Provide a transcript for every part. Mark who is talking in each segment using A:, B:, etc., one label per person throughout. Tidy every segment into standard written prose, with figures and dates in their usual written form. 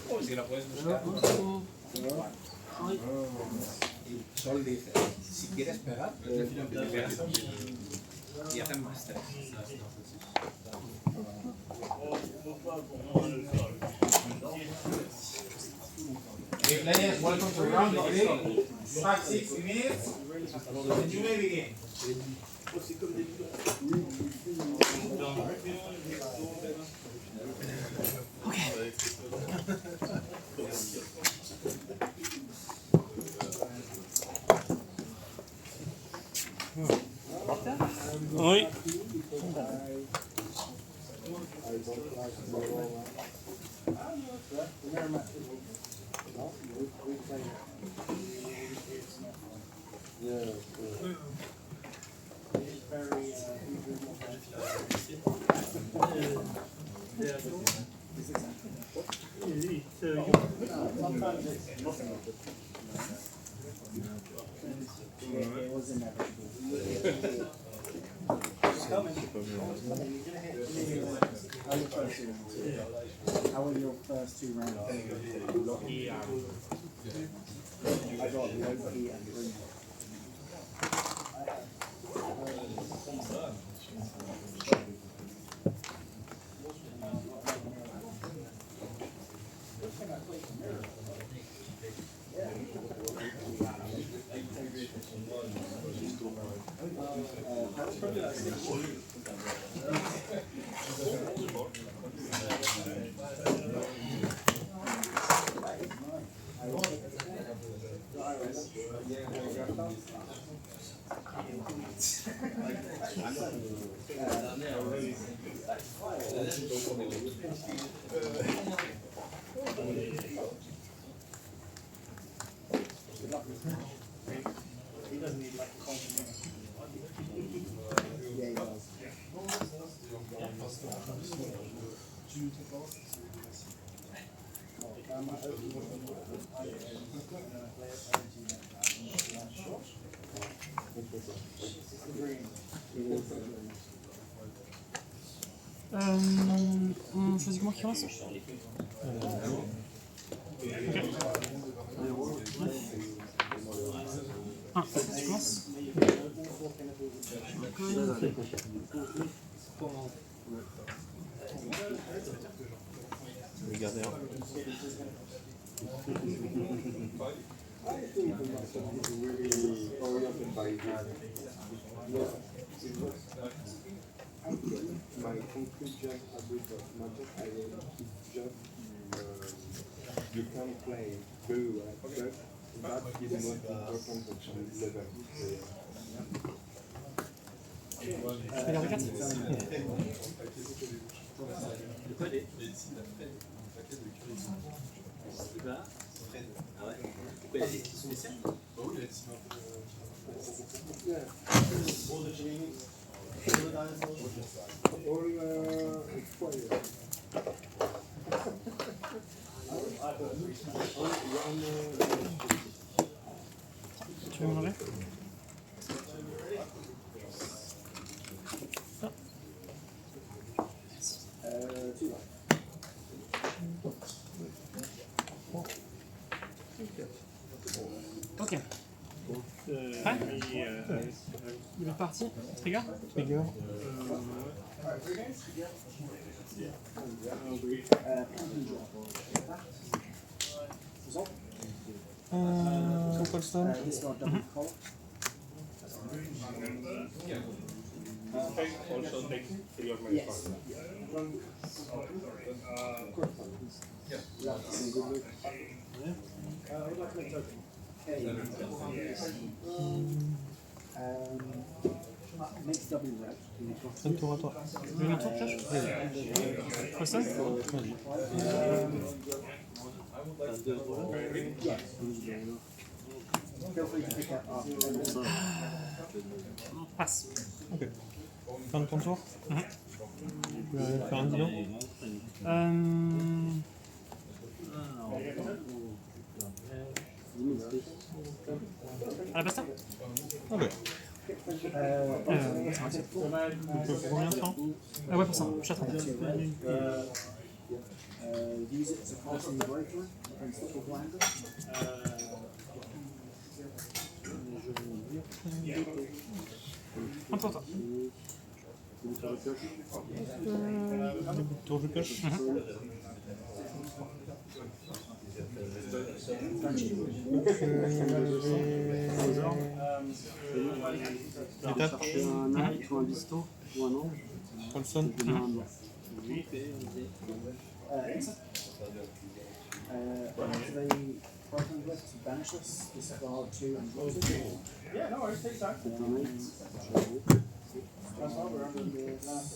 A: Si la puedes buscar. Sol dice, si quieres pegar, te pegas y hacen más 3. Okay, players, welcome to round 3. You have 60 minutes and you may begin.
B: Oui.
C: How were your first 2 rounds? I got Loki and Bruno. He doesn't need like a compliment. Yeah, he does.
B: On choisit comment qui commence? Ah, tu commences?
D: Regardez.
E: My conclusion about magic, I will just you can play very well, but that is not important at this level.
B: Je vais garder 4. Tu veux manger? Ok. Prêt? Il est parti. Trigger?
D: Trigger.
B: Colston.
E: Also take 3 of my
C: Yes. Next double red.
D: Un tour à toi.
B: Le tour, Clash? Colston?
C: Feel free to pick up after.
B: Passe.
D: Ok. Fin de ton tour. Tu peux faire un bilan.
B: À la basta?
D: Ok.
B: C'est
D: Tu peux pour combien de temps?
B: Ah ouais, pour ça, je t'attends.
C: Use it as a casting breakthrough against the blinder.
B: Un tour, toi.
D: Tour je pioche.
C: Chercher un knight ou un bisto ou un ange.
D: Colson.
C: Je mets un blanc. Activate Broken Grip to banish us, discard 2 and draw 2.
A: Yeah, no worries, take time.
C: C'est un knight.
A: That's all we're under the last.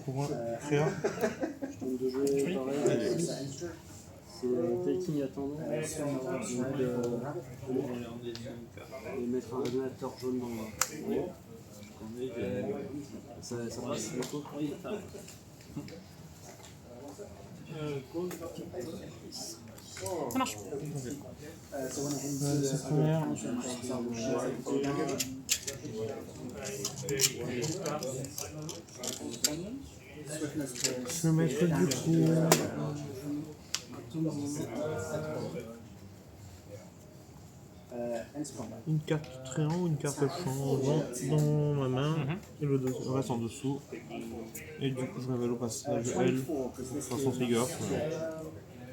D: Pour moi, créa.
C: Je tente de jouer pareil. C'est taking attendant. Et mettre un ordinateur jaune dans le. Ça passe beaucoup.
B: Ça marche.
D: Cette première. Je vais mettre du coup une carte tréant ou une carte changeant dans ma main et le reste en dessous. Et du coup je révèle au passage elle dans son trigger.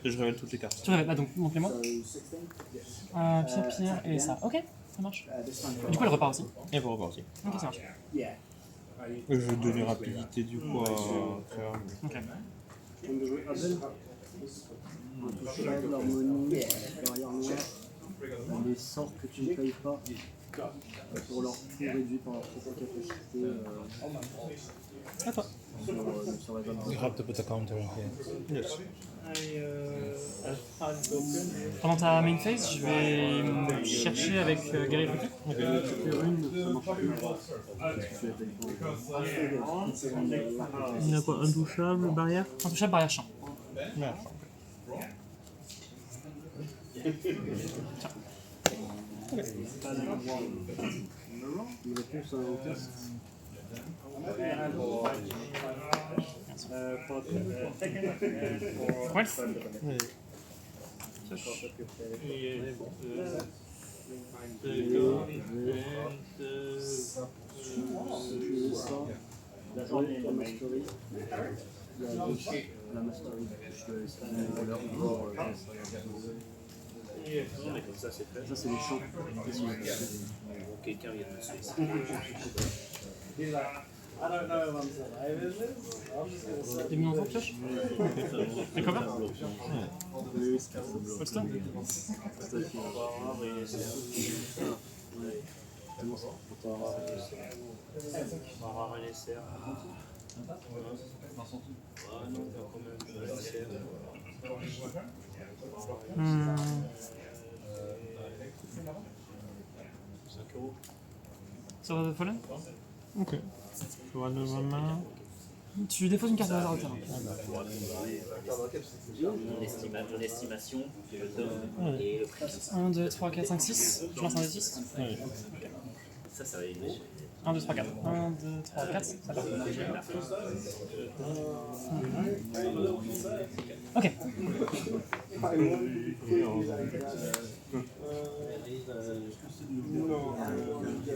D: Et je révèle toutes les cartes.
B: Tu révèles, bah donc montrez-moi. Pierre et ça. Ok, ça marche. Du coup elle repart aussi.
D: Et pour repartir.
B: Ok, ça marche.
D: Et je vais donner rapidité du coup à créa.
B: Ok.
C: Je tente de jouer Abel. Intouchable, harmonie, barrière noire. Les sorts que tu ne payes pas pour leur coût réduit par leur propre capacité
B: À toi.
C: sur les autres.
F: You have to put a counter here.
D: Yes.
B: Pendant ta main phase, je vais chercher avec Gary Fruity.
C: Sur une, ça marche plus. Tu les payes pas.
D: Il y a quoi? Intouchable, barrière?
B: Intouchable, barrière champ.
D: Merde.
C: Une réponse à un test.
B: Ouais.
D: Oui.
C: La journée, la mastery. La mastery. Je vais estimer les voleurs pour ça, c'est les champs.
G: Quelqu'un vient de me solliciter.
B: T'es mis dans ton pioche. Et cover.
C: Oui, c'est carte bleue.
B: Holston.
G: Rare LSR. Ah non, pas quand même. LSR.
B: Sur The Fallen.
D: Ok. Je vois de ma main.
B: Tu déposes une carte au hasard au terrain.
G: Mon estimation, je donne et le prix.
B: 1, 2, 3, 4, 5, 6. Je lance un D6.
D: Oui.
G: Ça va élever.
B: 1, 2, 3, 4. 1, 2, 3, 4. Ça part. Ok.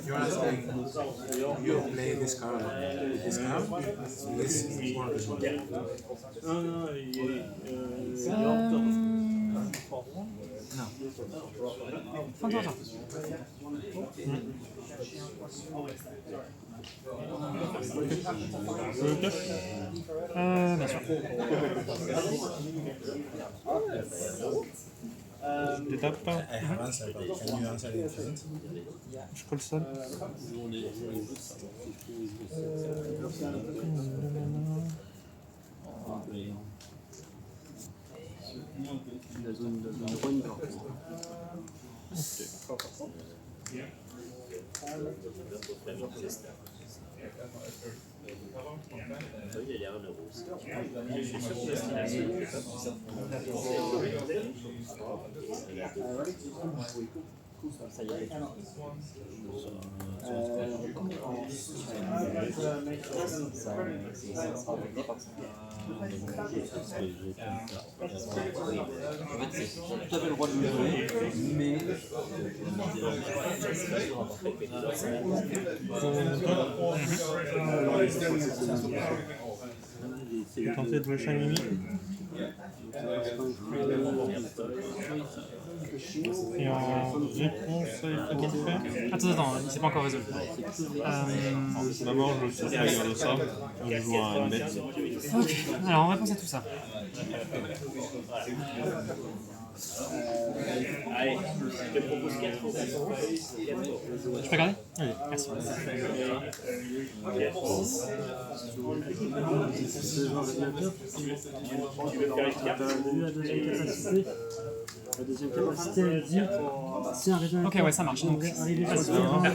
F: You're asking, you play this card with this card? This is one of the
B: Fin de tour.
D: Je le pioche.
B: Bien sûr.
D: Je détape.
F: I have answered, but can you answer in front?
D: Je colson.
C: La zone run par
G: Il a l'air heureux aussi. Je suis sûr que destination, je sais pas. Ça y est.
H: Tout à fait le droit de le jouer, mais
D: J'ai tenté de jouer Shamimi. Et en réponse, il faut faire.
B: Attends, il s'est pas encore résolu.
D: D'abord, je suis de ça. Je joue à une bête.
B: Ok, alors on va penser à tout ça.
G: Allez, je te propose 4 euros.
B: Je peux regarder?
D: Allez.
B: Merci.
G: Tu veux faire une carte?
C: T'as vu la deuxième capacité? La deuxième capacité, elle dit si un résultat.
B: Ok, ouais, ça marche. Donc,
C: arrivé sur le
D: Non,
C: terrain,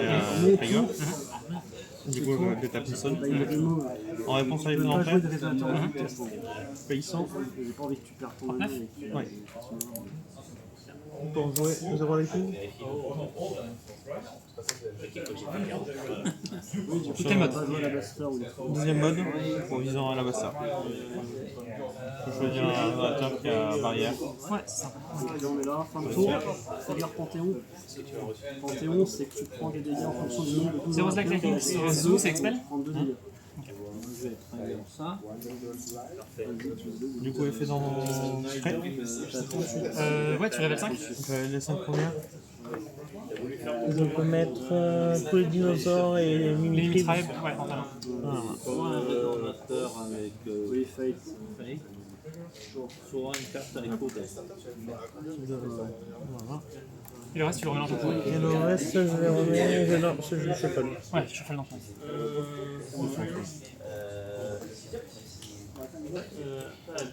D: il y a un Tiger. Du coup, je tape une sonne.
C: il y a des mots.
D: En réponse à
C: Tu
D: les
C: peux pas
D: entrées,
C: jouer de révélateur de vitesse.
D: paysan.
C: J'ai pas envie que tu perds ton année et que.
D: Ouais. Pour jouer 0 avec lui.
B: quel mode?
C: Pas jouer à la Blaster ou les
D: Deuxième mode, pour visant à la bassa. Je peux choisir un donateur qui a barrière.
B: Ouais, c'est ça.
C: Donc là, on est là, fin de tour. C'est-à-dire Panthéon. Panthéon, c'est que tu prends des dégâts en fonction du nombre de coups.
B: 0 slack lightning sur Zoo, c'est expel?
C: Prendre 2 dégâts.
H: je vais travailler ça.
D: Du coup, effet dans mon secret.
B: Ouais, tu révèles 5.
D: Les 5 premières. Je peux mettre tous les dinosaures et les
B: Les
D: mimiques.
B: Tribe, ouais, en talent.
H: Soit un résonateur avec
C: Oui, Fate.
H: Fake, soit une carte avec Codex.
D: Voilà.
B: Et le reste, tu le remélanges en tout.
D: Et le reste, je les remets. Non, je ne sais pas.
B: Ouais, je fais le lancement.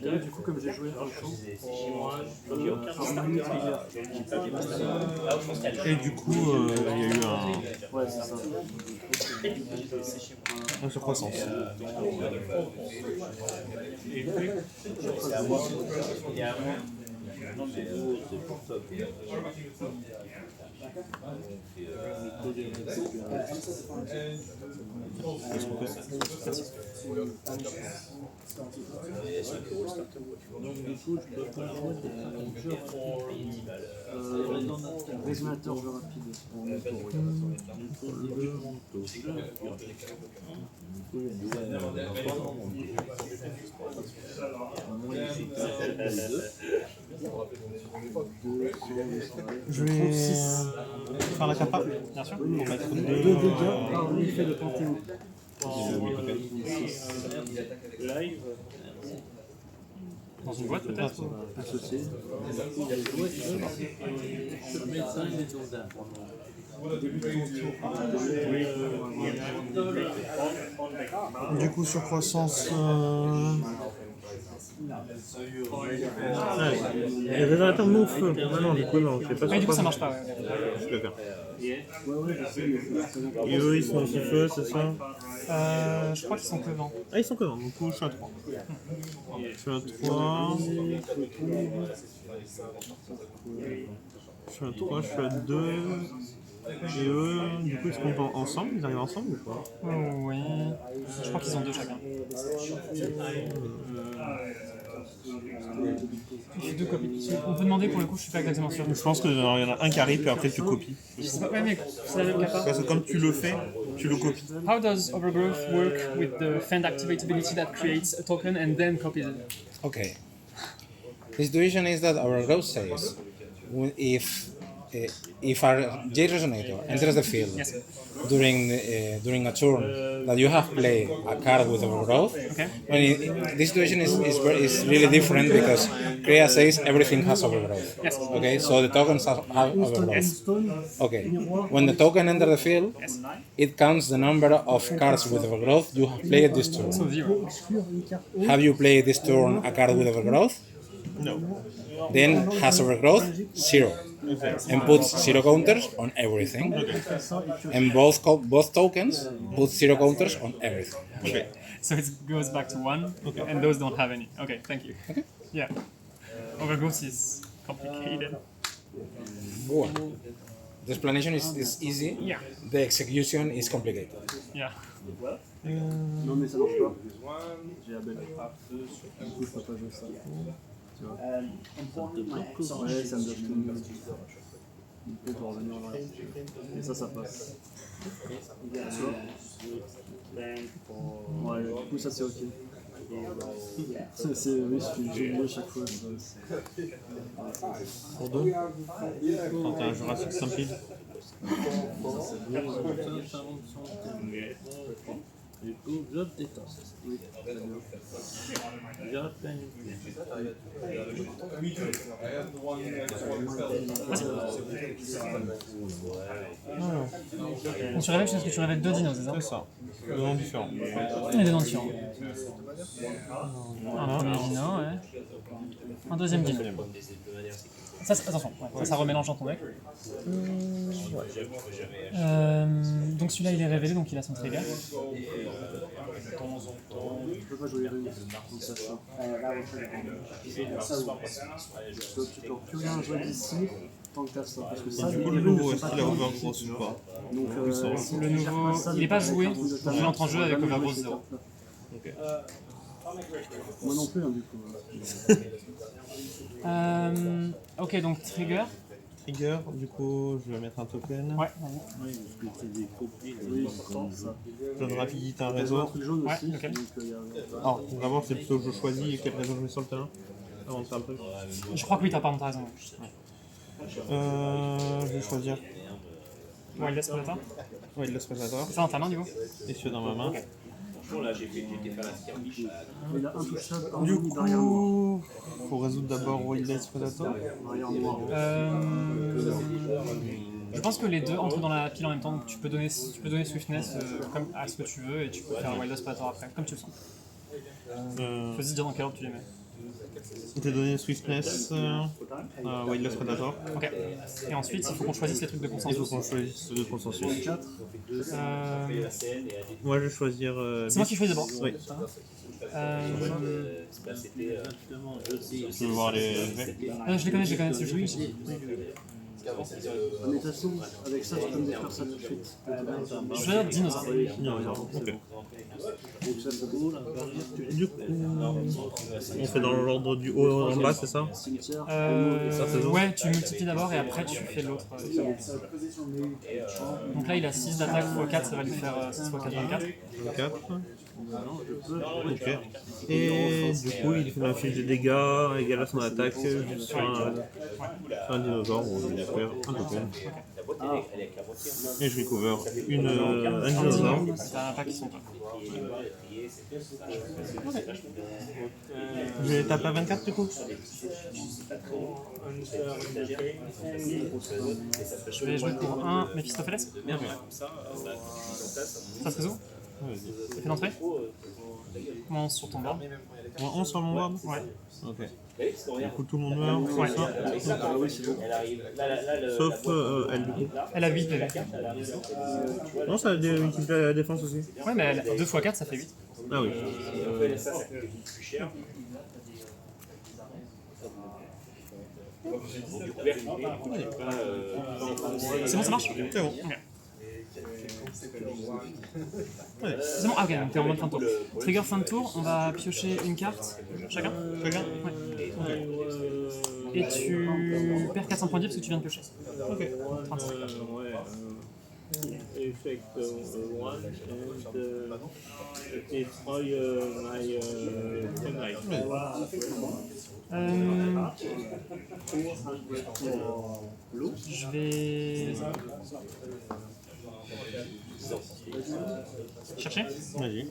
C: Du coup, comme j'ai joué un champ,
D: Et du coup, il y a eu un.
C: ouais, c'est ça.
D: Un surcroissance.
C: Donc, du coup, je peux pas jouer des résonateur jeu rapide.
D: Je vais faire la capa.
B: Bien sûr.
D: Pour mettre 2
C: 2 dégâts par l'effet de Panthéon.
G: Live.
B: Dans une boîte peut-être.
C: Associé.
H: Le médecin il est dans un.
D: Du coup, surcroissance. Les réservateurs moufles. Ah non, du coup, non, je sais pas
B: Ouais, du coup, ça marche pas, ouais.
D: Je peux faire.
C: Ouais, je sais, mais
D: Et eux, ils sont aussi feu, c'est ça?
B: Je crois qu'ils sont que vent.
D: Ah, ils sont que non, du coup, je suis à 3. Je suis à 3. Je suis à 3, je suis à 2. Et eux, du coup, ils se comptent ensemble? Ils arrivent ensemble ou pas?
B: Oui. Je crois qu'ils ont 2 chacun. Il fait 2 copies. On peut demander pour le coup, je suis pas exactement sûr.
D: Je pense qu'il y en a un qui arrive et après tu copies.
B: Je sais pas, ouais, mais c'est la même capa.
D: Parce que comme tu le fais, tu le copies.
B: How does Overgrowth work with the Fend activate ability that creates a token and then copies it?
F: Okay. The situation is that our growth says if our J resonator enters the field
B: Yes.
F: during a turn that you have played a card with overgrowth,
B: Okay.
F: this situation is really different because Kriya says everything has overgrowth.
B: Yes.
F: Okay, so the tokens have overgrowth.
C: Stone,
F: Okay, when the token enters the field,
B: Yes.
F: it counts the number of cards with overgrowth you have played this turn.
B: So 0.
C: exclure une carte haute.
F: Have you played this turn a card with overgrowth?
D: No.
F: Then has overgrowth, 0. And puts 0 counters on everything. And both tokens put 0 counters on everything.
D: Okay.
B: So it goes back to 1, and those don't have any. Okay, thank you.
F: Okay.
B: Yeah. Overgrowth is complicated.
F: Good. The explanation is easy.
B: Yeah.
F: The execution is complicated.
B: Yeah.
C: Non, mais ça marche pas. J'ai Abel. Du coup, je peux pas jouer ça. Tu vois. Ouais, ça me donne une peu pour revenir en arrière. Et ça passe. Tu vois. Ouais, du coup, ça c'est ok. Oui, j'ai oublié à chaque fois.
D: Pour 2. Quand t'as un Jurassic Stampede.
H: Du coup, je détache. Oui.
B: Donc tu révèles, parce que tu révèles 2 dinos, c'est ça?
D: C'est ça. Deux noms différents.
B: Il y a des noms différents. Un premier dino, ouais. Un deuxième dino. Ça, attention, ouais, ça remélange dans ton deck. Donc celui-là il est révélé, donc il a son trigger.
C: Je peux pas jouer Rune, donc ça sort. Tu peux plus rien jouer d'ici tant que t'as ça. Parce que ça,
D: Du coup, le nouveau, est-ce qu'il a overgrowth ou pas?
C: Donc,
B: Le nouveau, il n'est pas joué, il entre en jeu avec Overgrowth 0.
D: Ok.
C: Moi non plus, hein, du coup.
B: Ok, donc trigger.
D: Trigger, du coup, je vais mettre un token.
B: Ouais,
C: Oui, ça.
D: Jaune rapidité, un
C: Il y a un
D: réseau.
C: truc jaune
B: Ouais,
C: aussi.
B: ok.
C: Donc,
D: Alors, d'abord, c'est plutôt je choisis et quel réseau je mets sur le terrain. Avant de faire le truc.
B: Je crois que oui, t'as raison.
D: Je vais choisir
B: Wildest Predator.
D: Wildest Predator.
B: C'est ça dans ta main du coup?
D: Et celui dans ma main.
C: il a intouchable, un
D: Du
C: ennemi derrière noir.
D: coup, faut résoudre d'abord Wildest Predator.
C: Derrière noir.
B: Je pense que les deux entrent dans la pile en même temps, donc tu peux donner Swiftness comme à ce que tu veux et tu peux faire Wildest Predator après, comme tu le sens. Choisis dire dans quel ordre tu les mets.
D: Je vais donner Swiftness à Wildest Predator.
B: Ok. Et ensuite, il faut qu'on choisisse les trucs de
D: Il faut
B: consensus.
D: qu'on choisisse le consensus.
C: 4.
D: Moi, je vais choisir.
B: C'est moi qui choisis d'abord.
D: Oui. Je veux voir les.
B: Je les connais, c'est juste que je-
C: Mais de toute façon, avec ça, tu peux me défaire ça tout de suite.
B: Je vais dire dinosaure.
D: Ok. Du coup, on fait dans l'ordre du haut en bas, c'est ça?
C: Cimetière.
B: Ouais, tu multiplies d'abord et après tu fais l'autre. Donc là, il a 6 d'attaque x4, ça va lui faire 6 x 4, 24.
D: 4. Ok. Et du coup, il fait ma fiche de dégâts égale à son attaque sur un dinosaure. On va faire un token. Et je recover un dinosaure.
B: T'as pas qui sont pas.
D: Je vais taper à 24 du coup.
B: Je vais jouer pour un Mephistopheles. Ça se résout? Ça fait d'entrée? Comment on sur ton board?
D: Moi, 11 sur mon board.
B: Ouais.
D: Ok. Du coup, tout le monde meurt.
B: Ouais.
D: Sauf elle du coup.
B: Elle a 8 PV.
D: Non, ça multiplie la défense aussi.
B: Ouais, mais 2 x 4, ça fait 8.
D: Ah oui.
B: C'est bon, ça marche?
D: C'est bon.
B: Ok. C'est bon, ah ok, donc t'es en mode fin de tour. Trigger fin de tour, on va piocher une carte chacun.
D: Chacun.
B: Ouais. Et tu perds 400 points de vie parce que tu viens de piocher.
D: Ok.
B: 35.
I: Effect 1 and destroy my tonight.
B: Je vais chercher.
D: Vas-y.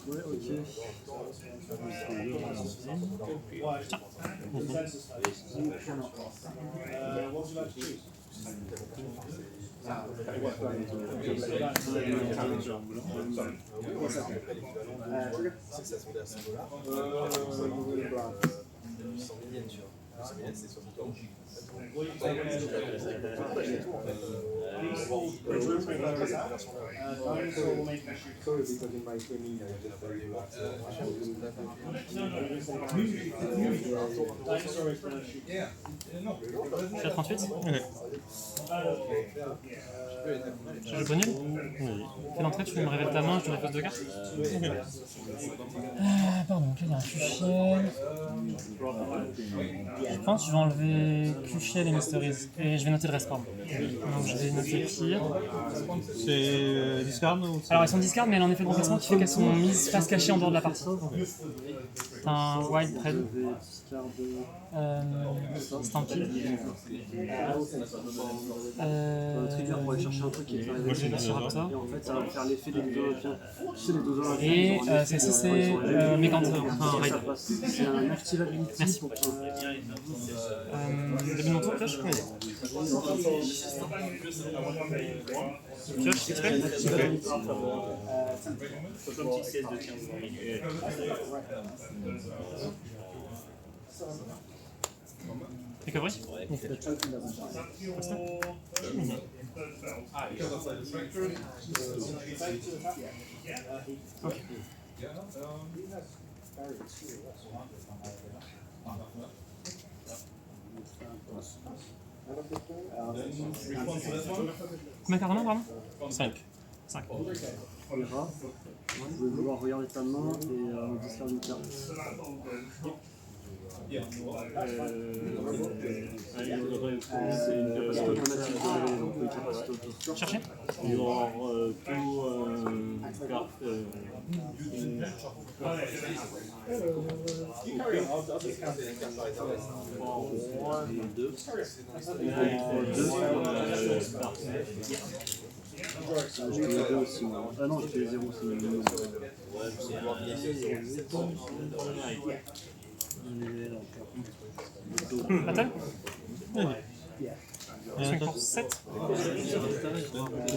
C: Ouais, ok.
B: Tiens.
E: Sorry, because in my training I just very much.
B: Je suis à 38.
D: Ok.
B: Je joue bonus. Quelle entrée, tu me révèles ta main, je te repose 2 cartes. Pardon, quel est un Cuchiel. Je pense que je vais enlever Cuchiel et Mysteries. Et je vais noter le reste, pardon. Donc je vais noter Pire.
D: C'est discard ou
B: Alors elles sont discard, mais elle a un effet de remplacement qui fait qu'elles sont mises face cachée en dehors de la partie. C'est un Wild Trade. Stampede.
C: Trigger pour aller chercher un truc qui est arrivé
B: Je vais mettre sur Raptor.
C: et en fait ça va faire l'effet des deux Olympiens. Tu sais les deux Olympiens.
B: Et celle-ci c'est Mécanthe, enfin Raid.
C: C'est un activability
B: Merci.
C: pour
B: Début de mon tour, pioche. Pioche, exprès.
G: Comme petit CS de 15 minutes.
B: Recovery. Ok. Combien carrément, pardon
D: 5.
B: 5.
C: Ira. Je vais vouloir regarder ta main et discard une carte. C'est une capacité automatique de réveiller, donc oui, capacité auto.
B: Cherchez.
I: You are two cards.
C: J'ai payé 2 aussi, moi. Ah non, j'ai payé 0 aussi.
B: Battle. 5 pour 7.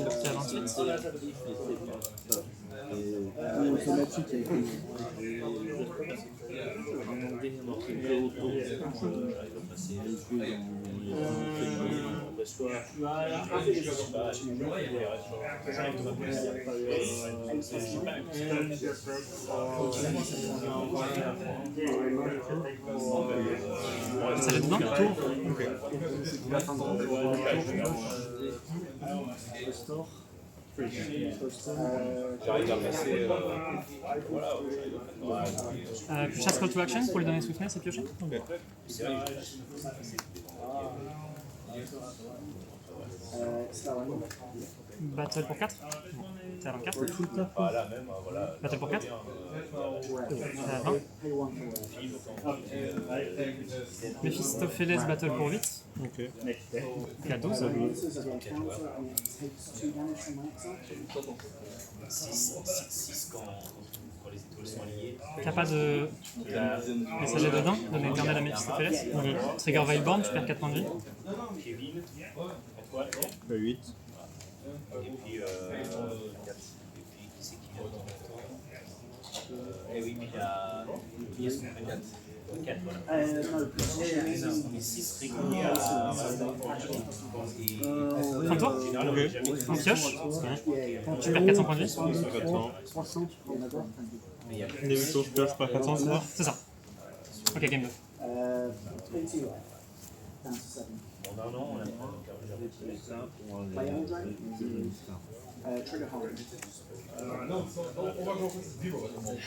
B: C'est à 28.
C: Automatique avec
B: Ça jette dedans. Puis chasse call to action pour lui donner swiftness et piocher. Battle pour 4. C'est à 24. Battle pour 4. C'est à 20. Mephistopheles battle pour 8.
D: Ok.
B: Il a 12.
G: 6 quand les étoiles sont alignées.
B: Kappa de messager de Dain, donne éternel à Mephistopheles. Trigger Veilborn, tu perds 4 points de vie.
G: Kevin, Antoine,
D: 8.
G: et puis qui c'est qui vient de temps en temps. Et oui, puis il y a son 4, voilà. Et 6 réguliers à
B: 30 On pioche. Tu perds 400 points de vie.
C: 300, tu prends d'abord.
D: Début de tour, je pioche par 400, c'est ça?
B: C'est ça. Ok, game 2.
C: 20, ouais. Down to 7.
G: non, on a j'avais ça pour
C: Play all drain. Trigger hold.
A: No, so overgrowth is 0 at the moment.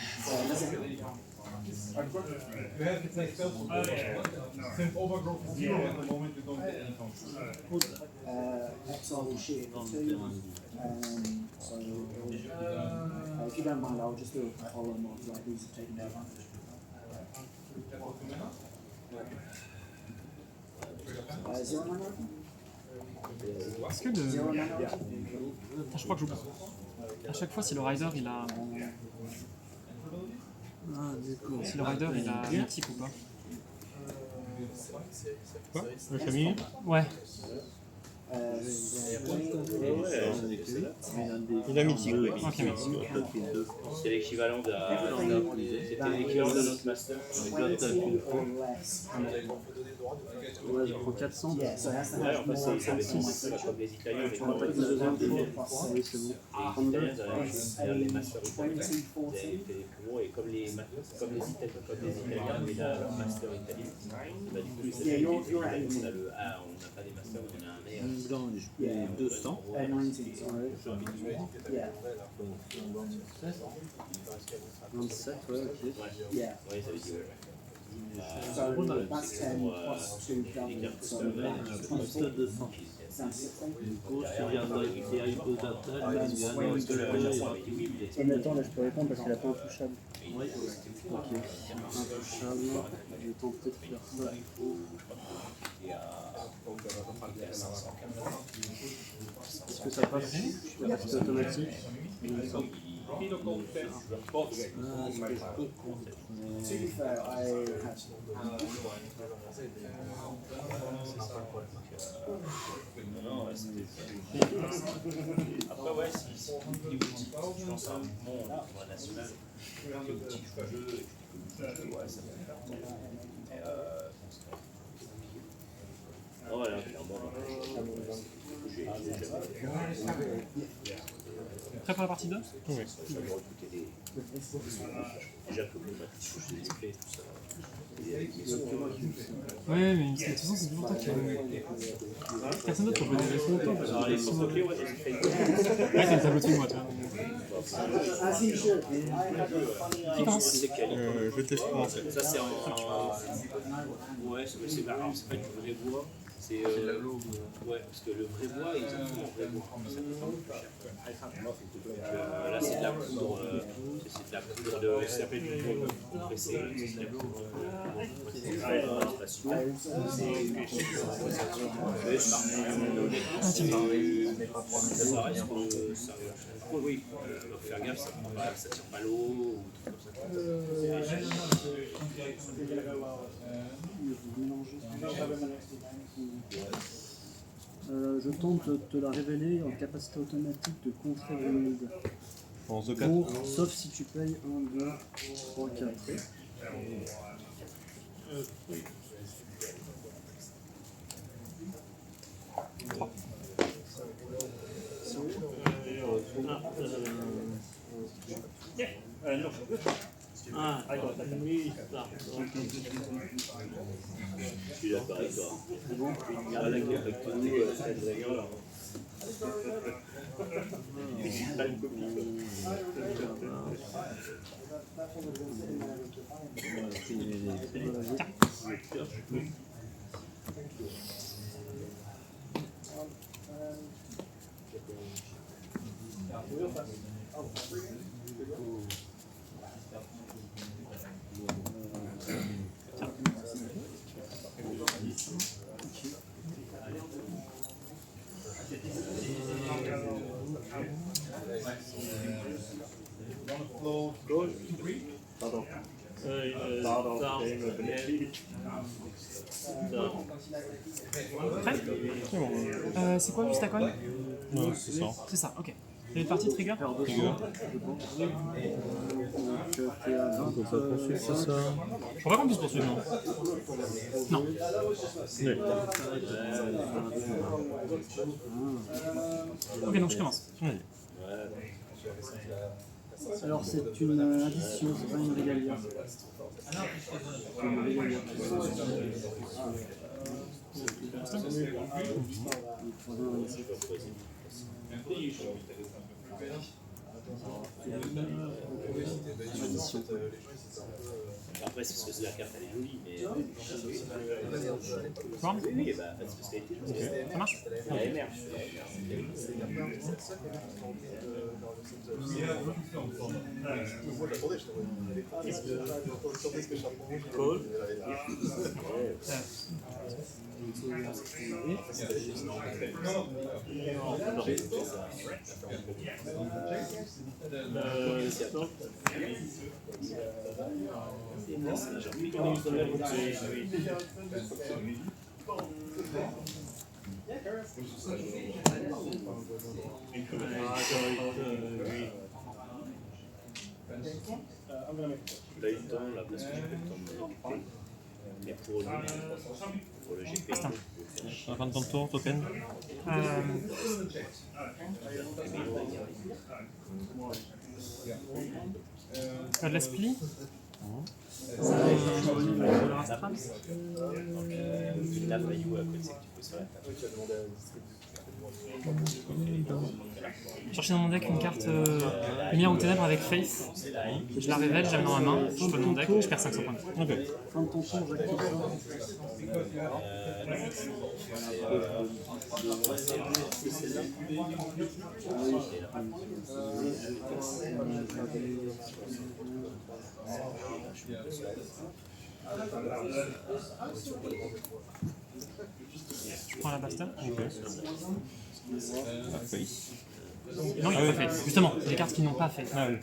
A: You have to play spells for overgrowth. Since overgrowth is 0 at the moment, you don't get any counters.
C: Exile will shoot it for 2. So, if you don't mind, I'll just do a column of like these are taking advantage. Zero mana?
B: Est-ce que le.
C: Zero mana?
B: Attends, je crois que j'oublie. À chaque fois, si le rider il a. Si le rider il a mythique ou pas.
D: Quoi? La famille?
B: Ouais.
D: Il a mythique, oui.
B: Ok, merci.
G: C'est l'équivalent c'était l'équivalent de notre master.
C: Ouais, je prends 400.
G: Ouais, en fait, ça avait c'est pas comme les Italiens, mais comme les
C: Oui, c'est bon.
G: Italiens, c'est-à-dire les masters italiens. Vous avez fait les plus gros et comme les Italiens avaient leur master italien, bah, du coup, on a le A, on n'a pas des masters, on a un meilleur.
H: Blanc, je mets 200.
C: Yeah. 27, ouais, ok.
G: Ouais, ça veut dire. Les cartes
H: Plus de 200. Du coup, s'il y a une pause d'attaque, il y a un
C: Et maintenant, là, je peux répondre parce qu'il n'a pas intouchable. Oui. Ok. Intouchable. Je vais tenter de faire ça. Est-ce que ça passe? C'est automatique.
G: Après, ouais, si tu lances un mouvement au niveau national, tu fais un petit jeu et tu peux ouais, ça peut faire. Voilà, clairement. J'ai jamais
B: Prêt pour la partie 2?
D: Oui.
G: j'avais recruté des. Déjà que le match, je les ai fait, tout ça.
B: Ouais, mais de toute façon, c'est toujours toi qui. Personne d'autre peut poser son temps.
G: Alors, les photos, ouais, j'ai fait.
B: Ouais, c'est le tableau de moi, tu vois. Qui commence?
D: Je te laisse commencer.
G: Ça, c'est en. Ouais, c'est pas grave, c'est pas du vrai bois. C'est. Ouais, parce que le vrai bois, ils ont tout en vrai bois. Ça coûte un peu plus cher. Là, c'est de la poudre. C'est de la poudre de. Ça s'appelle du bois compressé. C'est de la poudre. Oui, faut faire gaffe, ça tire pas l'eau ou tout comme ça.
C: Je tente de te la révéler en capacité automatique de contrer le
D: Je pense de 4.
C: sauf si tu payes 1, 2, 3, 4.
I: Non. Ah, oui, ça.
G: Je suis d'accord avec toi. C'est bon. Voilà, avec tout, ça devrait bien.
I: Pardon.
B: Prêt? C'est bon. C'est quoi juste ta coin?
D: Ouais, c'est ça.
B: C'est ça, ok. Il y a une partie trigger?
D: Trigger.
C: Donc ça poursuit, c'est ça.
B: Je crois pas qu'on puisse poursuivre, non? Non.
D: Oui.
B: Ok, donc je commence.
D: Oui.
C: Alors c'est une addition, c'est pas une régalia. C'est une régalia.
G: Après, c'est parce que la carte elle est jolie, mais.
B: Quoi?
G: Oui, bah, pas de spécialité.
B: Ça marche?
G: La MR.
I: Cool.
G: Stop. Là, il temps, là, parce que j'ai pas le temps de m'occuper. Mais pour le GP,
D: À la fin de ton tour, token.
B: De la spli.
G: une lame maillot à côté, c'est que tu peux sur la table.
B: Chercher dans mon deck une carte Lumière ou Ténèbres avec Faith. Je la révèle, je la mets dans ma main, je pose mon deck, je perds 500 points.
C: Fin de ton tour, j'active ça.
B: Je prends la basta.
D: Face.
B: Non, il n'a pas fait. Justement, c'est des cartes qui n'ont pas fait.
D: Ah oui.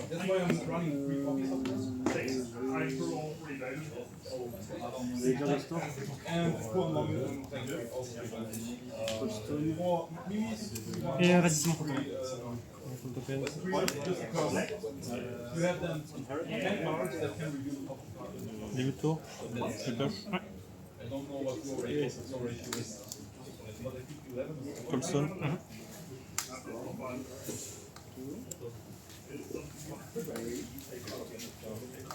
A: That's why I'm running 3 copies of this.
C: Vous avez déjà le store?
A: And for moment, thank you. For Mimi's,
B: Et vas-y, c'est mon tour.
A: just because you have them 10 cards that can reveal the top of cards.
D: Début de tour. Je pioche.
A: I don't know what your rate is, but I think 11.
D: Colson.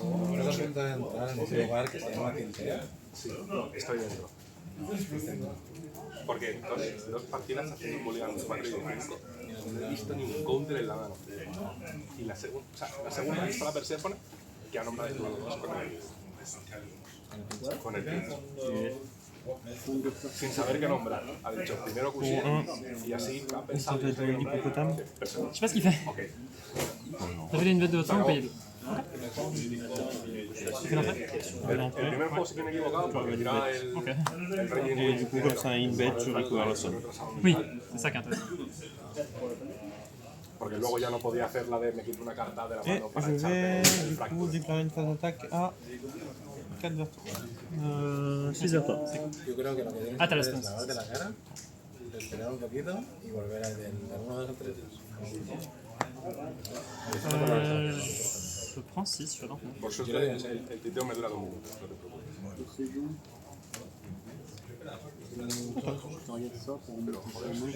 F: Ahora te apuntas a entrar en ese lugar que se llama Tintea.
E: Sí, estoy dentro. Porque dos partidas haciendo un mulligan de 4 y de 5. No he visto ningún counter en la mano. Y la segunda es para Persephone, que ha nombrado todos con el Prince. Sin saber qué nombrar. Ha dicho primero Cusier y así ha pensado que
D: Instant hippopotame.
B: Je sais pas ce qu'il fait.
E: Ok.
B: Révéler une bête de votre main, vous payez 2. Tu fais l'entrée?
E: El primer juego sí que me he equivocado porque tiraba
B: Ok.
E: el rey
D: Et du coup, comme ça, une bête, je récupère le sol.
B: Oui, c'est ça qui est intéressant.
E: Porque luego ya no podía hacer la de me quito una carta de la
D: Et
E: mano para
D: je vais
E: echarte
D: du coup déclarer une phase d'attaque à 4 vers 6 vers 3.
F: Yo creo que lo que tienes
B: Ah, te
F: que
B: la
F: hacer es
B: estás.
F: lavarte la cara, respirar un poquito y volver a del 1, 2 o 3.
B: Je prends 6, je vais dans.
E: Por suerte, el titeo me dura 2 minutos, no te preocupes.
C: Je regarde ça pour me mettre en main.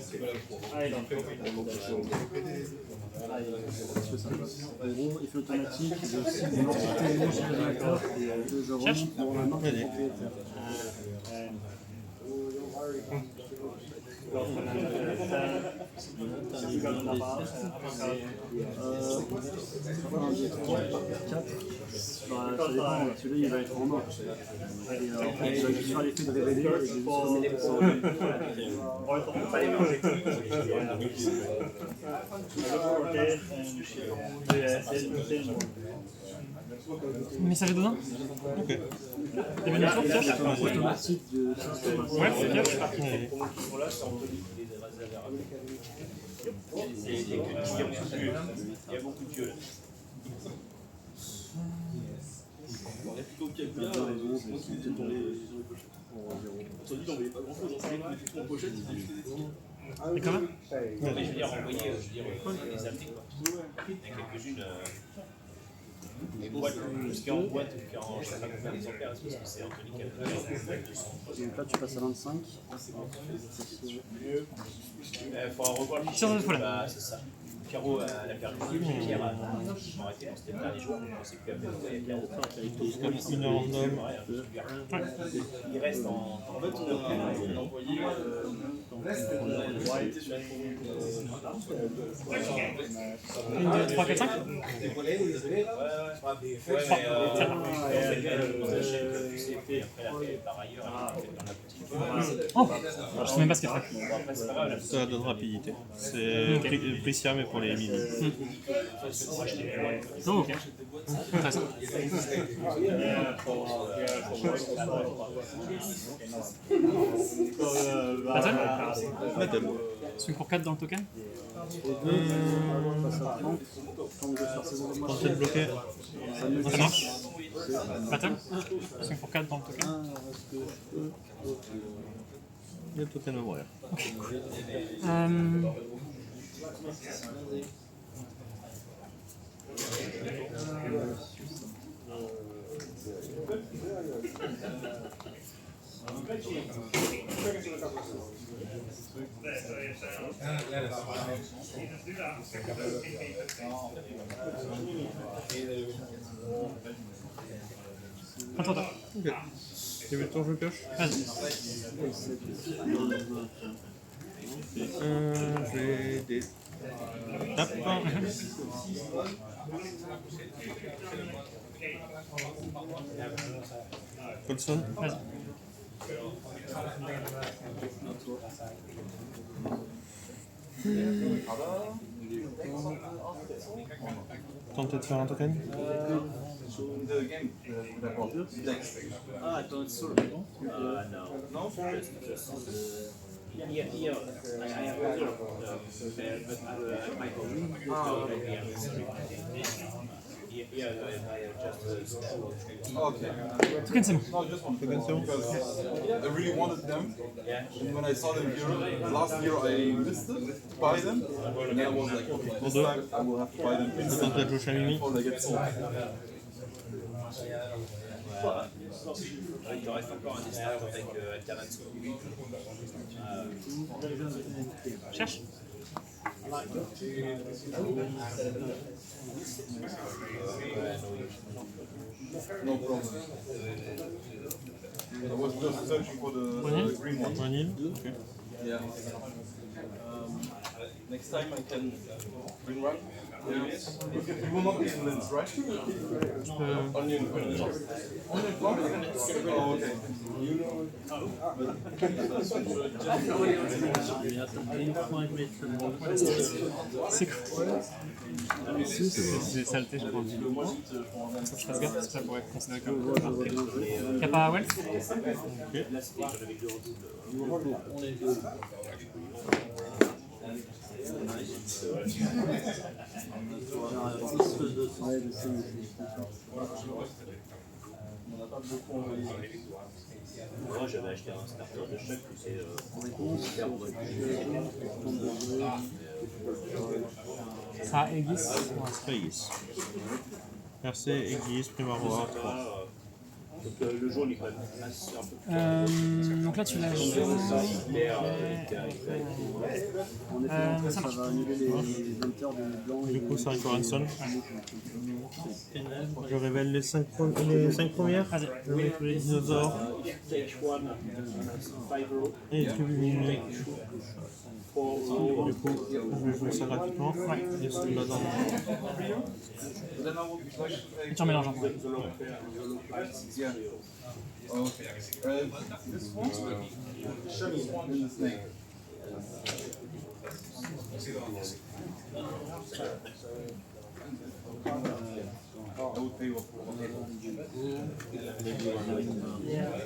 C: Est-ce que ça passe? En gros, effet automatique, j'ai aussi une entité non générateur et je remonte dans la main du propriétaire. Ça dépend, celui-là il va être en main. Et en fait, j'appuie sur l'effet de révéler et j'ai juste remonté ça.
B: Message de demain?
D: Ok.
B: Début de tour, pioche?
C: Automatique de ça, ça passe.
B: Ouais, c'est pioche.
D: Allez.
G: Il y a beaucoup de dieux là.
B: Et quand même?
G: Mais je veux dire, envoyer des amener quoi. Il y en a quelques-unes. Des boîtes, plus qu'en boîte, qu'en je sais pas combien d'exemplaires, parce que c'est Anthony qui a fait.
C: Donc là tu passes à 25.
G: Il faudra revoir le
B: Tire de folie.
G: Bah, c'est ça. Caro a perdu. Pierre a arrêté, c'était le dernier jour. On sait plus à peine il y a Caro.
D: Une random.
G: Il reste en. En fait, on a envoyé.
B: Une, 2, 3, 4, 5?
G: Ouais, mais on fait par ailleurs, elle est dans la boutique.
B: Oh, je sais même pas ce qu'il fait.
D: Ça donne rapidité. C'est Prissia, mais pour les mini.
B: Oh, ok. Intéressant. Battle.
D: Battle.
B: Swing pour 4 dans le token.
C: Quand c'est bloqué,
B: Ça marche. Battle. Swing pour 4 dans le token.
D: Le token va mourir.
B: Attends.
D: Ok. Tu veux le tour, je pioche?
B: Vas-y.
D: J'ai des tapes. Colson.
B: Vas-y.
D: Tentez de faire un token.
H: Ah, attends, sur le bon? No. Yeah, I have other but Michael. Yeah, I just
B: Token, c'est bon.
A: No, just one.
D: Token, c'est bon.
A: Because I really wanted them. And when I saw them here, last year I missed it to buy them. And then I was like, okay, this time I will have to buy them
D: Je tente de jouer Mimi.
A: before they get sold.
G: Il reste encore un estat avec Alternance.
B: Cherche.
A: No problem. I was just searching for the green one.
D: Vanille. Ok.
A: Yeah. Next time I can bring one. Yes. You will not be in Linz, right? Onion plant. Onion plant? Oh, okay. You know.
B: C'est cool. C'est saleté, je crois. Faut que je fasse gaffe parce que ça pourrait être considéré comme un Kappa Well.
G: Moi j'avais acheté un starter de choc, c'est
B: Ça a Aegis.
D: Aegis. RC, Aegis, Primaroa, 3.
G: donc le jaune il est quand même un peu
B: Donc là tu l'as joué. Ça marche.
C: ça va annuler les hunters de blanc et
D: Du coup, c'est un Coranson. Je révèle les 5 premières. Je mets tous les dinosaures. Et les tribus minimes. Du coup, je vais jouer ça gratuitement. Et celui-là dans
B: Et tu en mélanges en fait.
A: Yeah. Okay. This one, shiny in the snake. I would pay you up.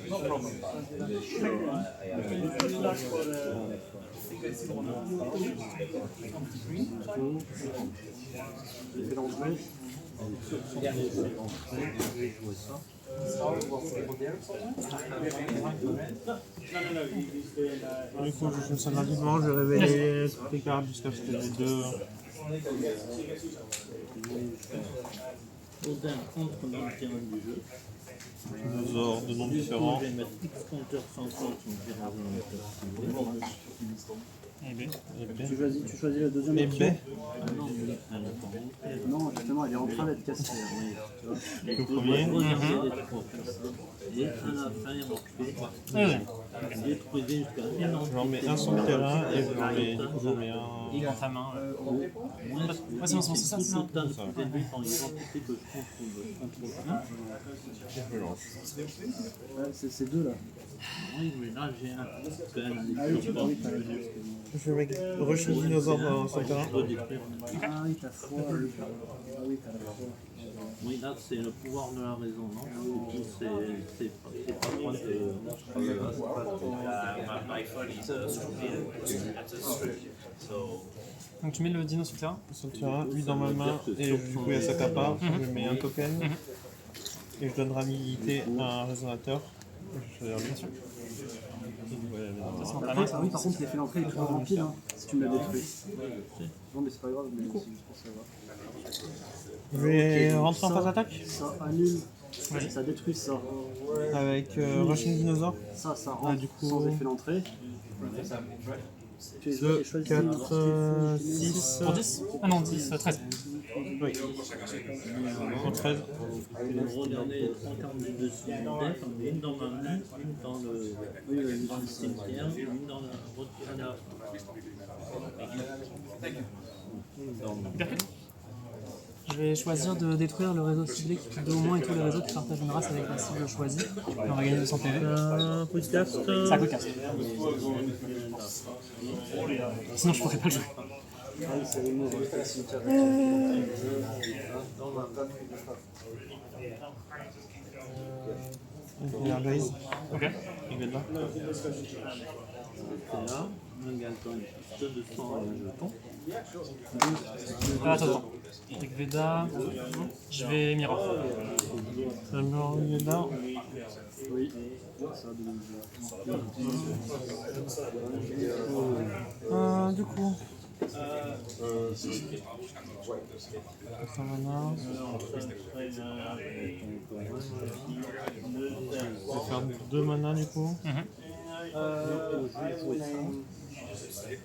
A: No problem.
D: Du coup, je joue ça gratuitement. Je révèle toutes les cartes jusqu'à ce que j'ai 2.
H: Odin entre dans le terrain du jeu.
D: Dinosaures de noms différents.
H: Je vais mettre X compteur 130 sur le terrain de
B: Et B.
D: Et B.
C: Tu choisis la deuxième
D: Et
C: option.
D: B.
H: Ah non, mais elle n'a pas monté.
C: Non, justement, elle est en train d'être cassée. Oui, tu vois.
D: Le premier.
H: Regardez les trois personnes. Et à la fin, il manque détruisez jusqu'à un an.
D: J'en mets un sur le terrain et j'en mets un.
B: Dans ta main.
H: Moi,
B: Ouais, c'est bon, c'est ça, c'est ça.
H: tout le temps de plus élevé quand les entités que je contrôle
D: Je lance.
C: Ouais, c'est ces deux là.
H: Oui, mais là, j'ai un. Quand même,
C: Ah oui, tu oui, t'as raison.
D: Je vais mettre Rushing Dinosaur sur le terrain.
C: Ah oui, t'as foi. Oui, ah oui, t'as raison.
H: Oui, là, c'est le pouvoir de la raison, non? Du coup, c'est pas moi que.
G: My phone is stupid. That's a stupid. So
B: Donc tu mets le dino sur le terrain.
D: Sur le terrain, lui dans ma main, et du coup il y a sa capa, je mets un token, et je donne ramilité à un résonateur. Je vais choisir lui.
B: Ça, c'est dans ta main,
C: Après,
B: ça.
C: ah oui, par contre, l'effet d'entrée est toujours rempli hein, si tu me l'as détruit. Non, mais c'est pas grave, mais c'est juste pour savoir.
D: Je vais
C: Ok,
D: rentrer en
C: ça-
D: phase d'attaque
C: Ça annule, ça détruit ça.
D: avec Rushing Dinosaur.
C: Ça rentre
D: du coup-
C: sans effet d'entrée. Tu
D: 2,
C: as choisi
D: 4, 6,
B: Pour 10 Ah non, 10, 13.
D: oui. Pour 13.
H: Regardez les trois cartes du dessus du deck, une dans ma main, une dans le cimetière, une dans la retirada.
B: Je vais choisir de détruire le réseau ciblé qui coupe 2 au moins et tous les réseaux qui partagent une race avec la cible choisie. Et on va gagner 200 PV.
D: Podcast.
B: Ça coûte 4. Sinon je pourrais pas le jouer.
D: Energize.
B: Ok.
D: Il va être là.
H: C'est là, un gâteau, une piste de sang et un jeton.
B: Attends. Avec Veda, je vais Mirror.
D: Alors, il est là.
C: Oui.
D: Du coup. Ça mana. Je vais faire 2 mana du coup.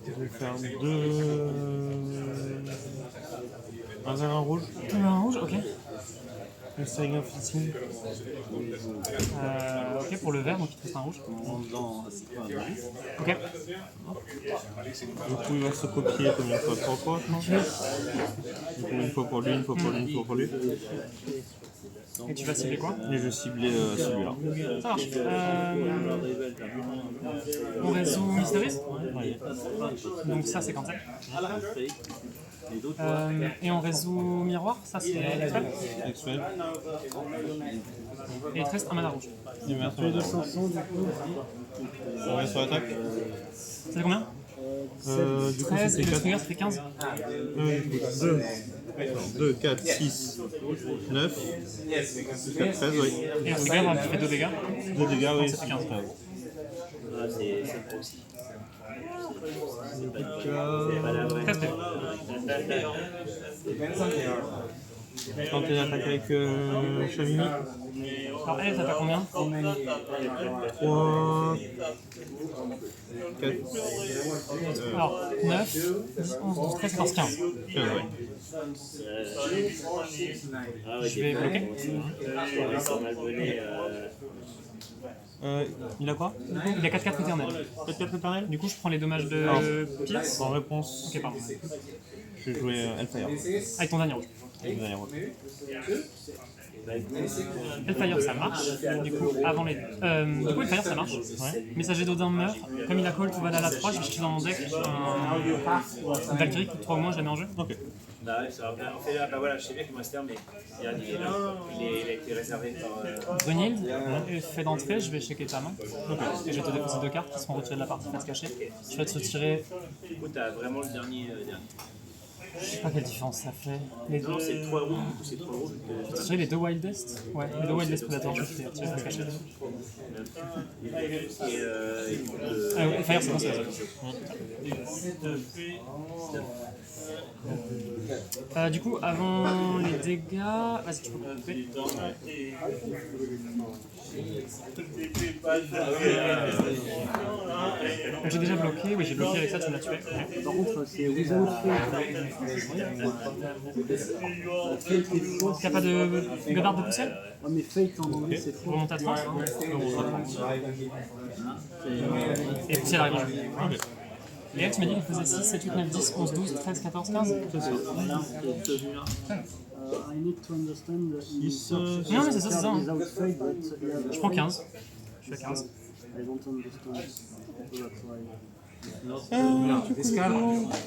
D: Je vais faire 2. Un vert, un rouge.
B: Un rouge, ok.
D: Le String of Fitting.
B: Ok, pour le vert, donc il te reste un rouge. Ok.
D: Du coup, il va se copier combien de fois 3 fois, je pense. Du coup, une fois pour lui, une fois pour lui, une fois pour lui.
B: Et tu vas cibler quoi?
D: Et je vais cibler celui-là.
B: Ça marche. On réseau Mysteries.
D: Oui.
B: Donc ça c'est cancel. Et on réseau miroir, ça c'est Expel.
D: Expel.
B: Et il te reste un mana rouge.
D: Il met sur l'attaque. On met sur l'attaque.
B: Ça fait combien?
D: Du coup,
B: 13 et
D: c'était
B: le
D: 4.
B: trigger ça fait 15.
D: 2, 4, 6, 9. 4, 13, oui.
B: Et le trigger qui fait 2 dégâts.
D: 2 dégâts, oui.
B: Ça fait 15.
G: ah, c'est proxy.
B: 13 PV.
D: Tenter une attaque avec Chamini.
B: Alors elle t'attaque combien?
D: 3, 4,
B: Alors 9, 10, 11, 12, 13, 14, 15.
D: 15, oui.
B: Je vais bloquer.
G: Ça m'a donné.
D: Il a quoi?
B: Il a 4-4 éternels.
D: 4 éternel.
B: Du coup je prends les dommages de Pierce.
D: En réponse,
B: Ok, pardon.
D: je vais jouer Hellfire.
B: Avec ton dernier rouge.
D: Avec le dernier rouge.
B: Hellfire ça marche, du coup avant les... du coup Hellfire ça marche, Messager d'Odin meurt, comme il a call tout va à la 3, je vais chercher dans mon deck un Valkyrie qui coûte 3 au moins, je la mets en jeu.
D: Ok.
G: Bah ouais, ça va bien. En fait, là, bah voilà, je sais bien qu'il me reste un, mais il est là. Il a été réservé par.
B: Brunhild, fait d'entrée, je vais checker ta main. Et je vais te déposer 2 cartes qui seront retirées de la partie face cachée. Je vais te retirer,
G: Du coup, t'as vraiment le dernier.
B: je sais pas quelle différence ça fait. Les deux,
G: Non, c'est 3 rouges, du coup, c'est 3 rouges.
B: je vais te retirer les 2 Wildest. Ouais, les 2 Wildest prédateurs, je vais te retirer face cachée.
G: Et du coup,
B: Ah ouais, Hellfire c'est bon, c'est bon. Du coup, avant les dégâts... Vas-y, tu peux couper. J'ai déjà bloqué, oui j'ai bloqué avec ça, tu me l'as tué. Ok.
C: Par contre, c'est without fate. Fate is force.
B: Il n'y a pas de garde de poussière?
C: Ouais, mais fate en anglais c'est
B: Vous
C: faux.
B: remontez à 30? Et poussière arrive. Et elle, tu m'as dit qu'il faisait 6, 7, 8, 9, 10, 11, 12, 13, 14, 15?
C: I need to understand
B: Non mais c'est ça, c'est ça. Hein.
C: without fate, but
B: Je prends 15. Je suis à 15.
C: I don't understand. So that's why.
F: No, this card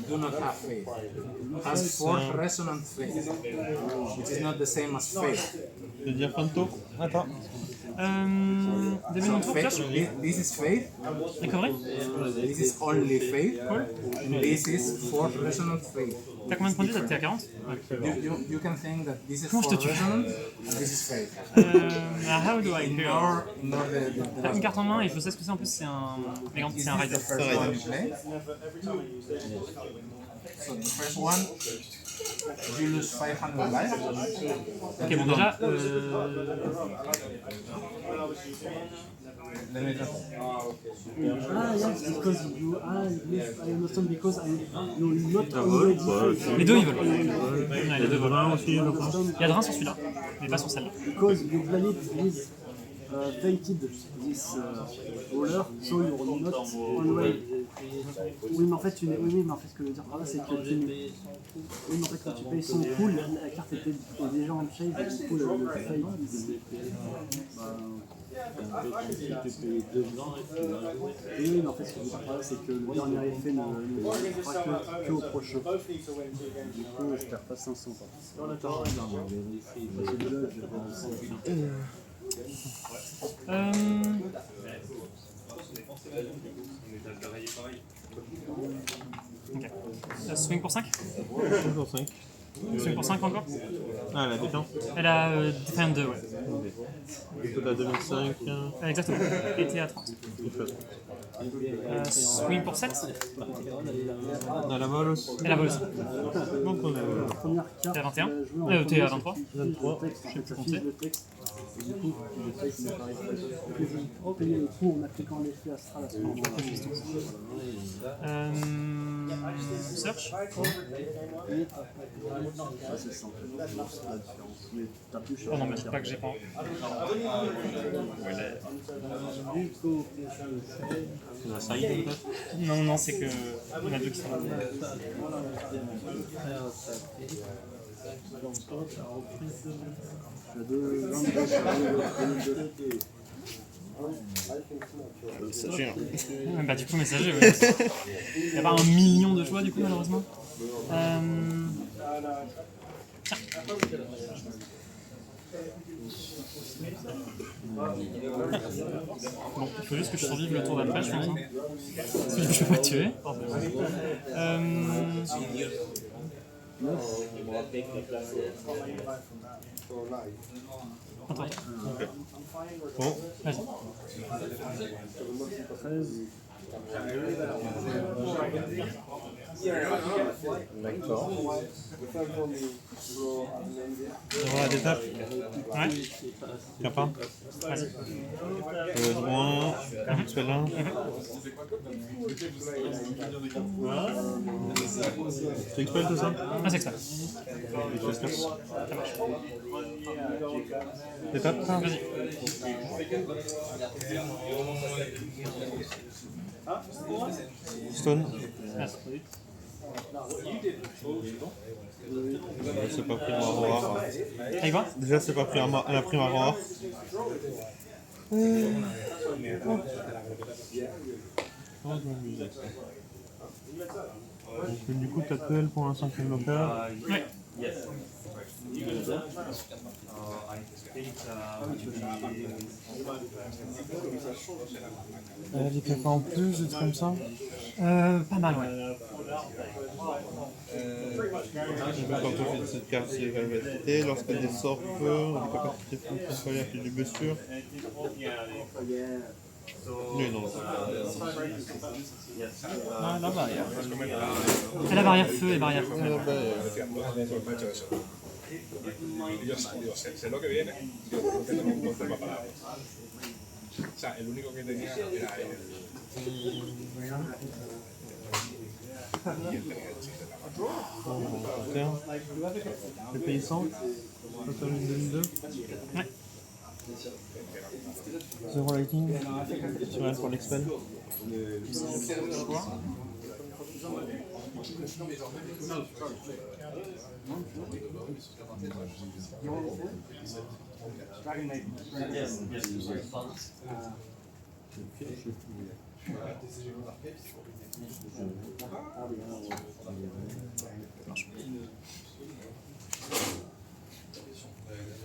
F: do not have faith. Has force resonant faith, which is not the same as faith.
D: Je veux dire fin de tour. Attends.
B: Début de mon tour, pioche.
F: This is faith.
B: Recovery.
F: This is only faith. And this is force resonant faith.
B: T'as combien de points de vie? T'es à 40?
F: You can think that this is
B: Comment je te
F: force
B: tue?
F: resonant and this is faith.
B: How do I
F: Ignore
B: T'as une carte en main et je sais ce que c'est en plus, c'est un rider.
F: first one you play. So the first one, you lose 500 life.
B: Ok, bon déjà,
F: Let me try.
C: Ah yes, because you yes, I understand because you not already
B: les deux ils volent. Ouais, les deux volent.
D: Drin aussi, je crois.
B: Il y a de rein sur celui-là, mais pas sur celle-là.
C: because you valid this fated this roller, so you're not already. Oui mais en fait tu n'es oui mais en fait ce que je veux dire par là c'est que tu n'es oui mais en fait quand tu payes son pool la carte était déjà en chase et du coup le fade oui mais en fait ce que je veux dire par là c'est que le dernier effet ne fera que au prochain. Du coup je perds pas 500 par contre. Celui-là je vais
B: Ok. Swing pour 5?
D: Toujours 5.
B: Swing pour 5 encore?
D: Ah, la défense.
B: Elle a Defend 2, ouais.
D: Écoute à 2005.
B: Exactement. Et t'es à 30. Swing pour 7?
D: À la vol aussi.
B: Elle a volé aussi.
D: Donc on est
C: première carte.
B: T'es à 21? T'es à 23?
C: 23. Je sais plus compter. Le texte. Et du coup, le texte me paraît très je payer le coup en appliquant l'effet astral à ce moment-là.
B: Search?
C: C'est ça en fait. La différence. Mais t'as plus cher.
B: Oh non, mais je sais pas que j'ai pas.
D: c'est la side peut-être.
B: Non, non, c'est que. On a deux qui sont là. Bah, du coup, messager, ouais. Il n'y a pas 1 million de choix, du coup, malheureusement. Bon, il faut juste que je survive le tour d'après, je pense. Hein. Parce que je peux pas te tuer. Attends.
D: Bon.
B: Vas-y.
C: 13.
D: D'accord. Droit à d'étape.
B: Ouais.
D: Capin.
B: Vas-y.
D: Droit. Celle-là. C'est expel tout ça?
B: Ah, c'est que ça.
D: Ça marche. Étape.
B: Vas-y.
D: Stone.
B: Merci.
D: C'est pas pris en rare.
B: Avec quoi?
D: Déjà, c'est pas pris en la prime à rare. Donc, du coup, t'as que elle pour un 5ème local.
B: Ouais.
D: Elle a des capas en plus, des trucs comme ça.
B: Pas mal, ouais.
D: Quand on fait cette carte, c'est validité. Lorsqu'elle des sorts peu, des capacités fonctionnelles avec des blessures. Oui, non.
B: Ah, la barrière. Elle a barrière feu et barrière feu.
J: Yo sé lo que viene, yo no tengo un control para
F: O sea, el único que tenía era él.
D: Le paysan, total une 2002.
B: Ouais.
D: 0 lighting, sur elle pour l'expel.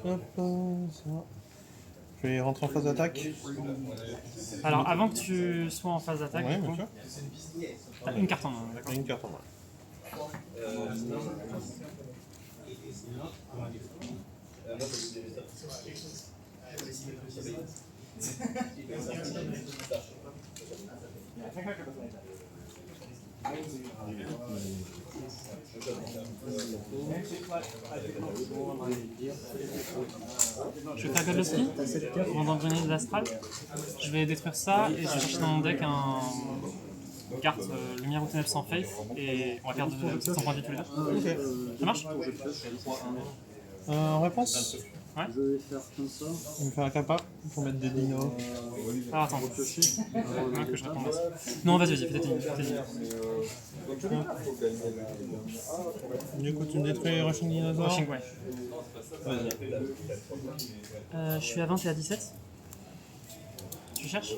D: Hop, ça. Je vais rentrer en phase d'attaque.
B: Alors, avant que tu sois en phase d'attaque,
D: Ouais,
B: du
D: bien
B: coup,
D: sûr.
B: t'as une carte en main, d'accord?
D: Une carte en main.
B: Je vais faire Godlowski, avant d'engrainer de l'astral. Je vais détruire ça et je vais chercher dans mon deck une carte Lumière ou Ténèbres sans Faith et on va perdre 700 points de vie tous les deux.
C: Ok.
B: Ça marche?
D: En réponse,
C: Je vais faire comme ça.
D: on va faire un kappa pour mettre des dinos.
B: Alors attends, que je réponde à ça. Non, vas-y, fais tes lignes.
D: Du coup, tu me détruis Rushing Dinosaur.
B: Rushing, ouais.
D: Vas-y.
B: Je suis à 20 et à 17. Tu cherches?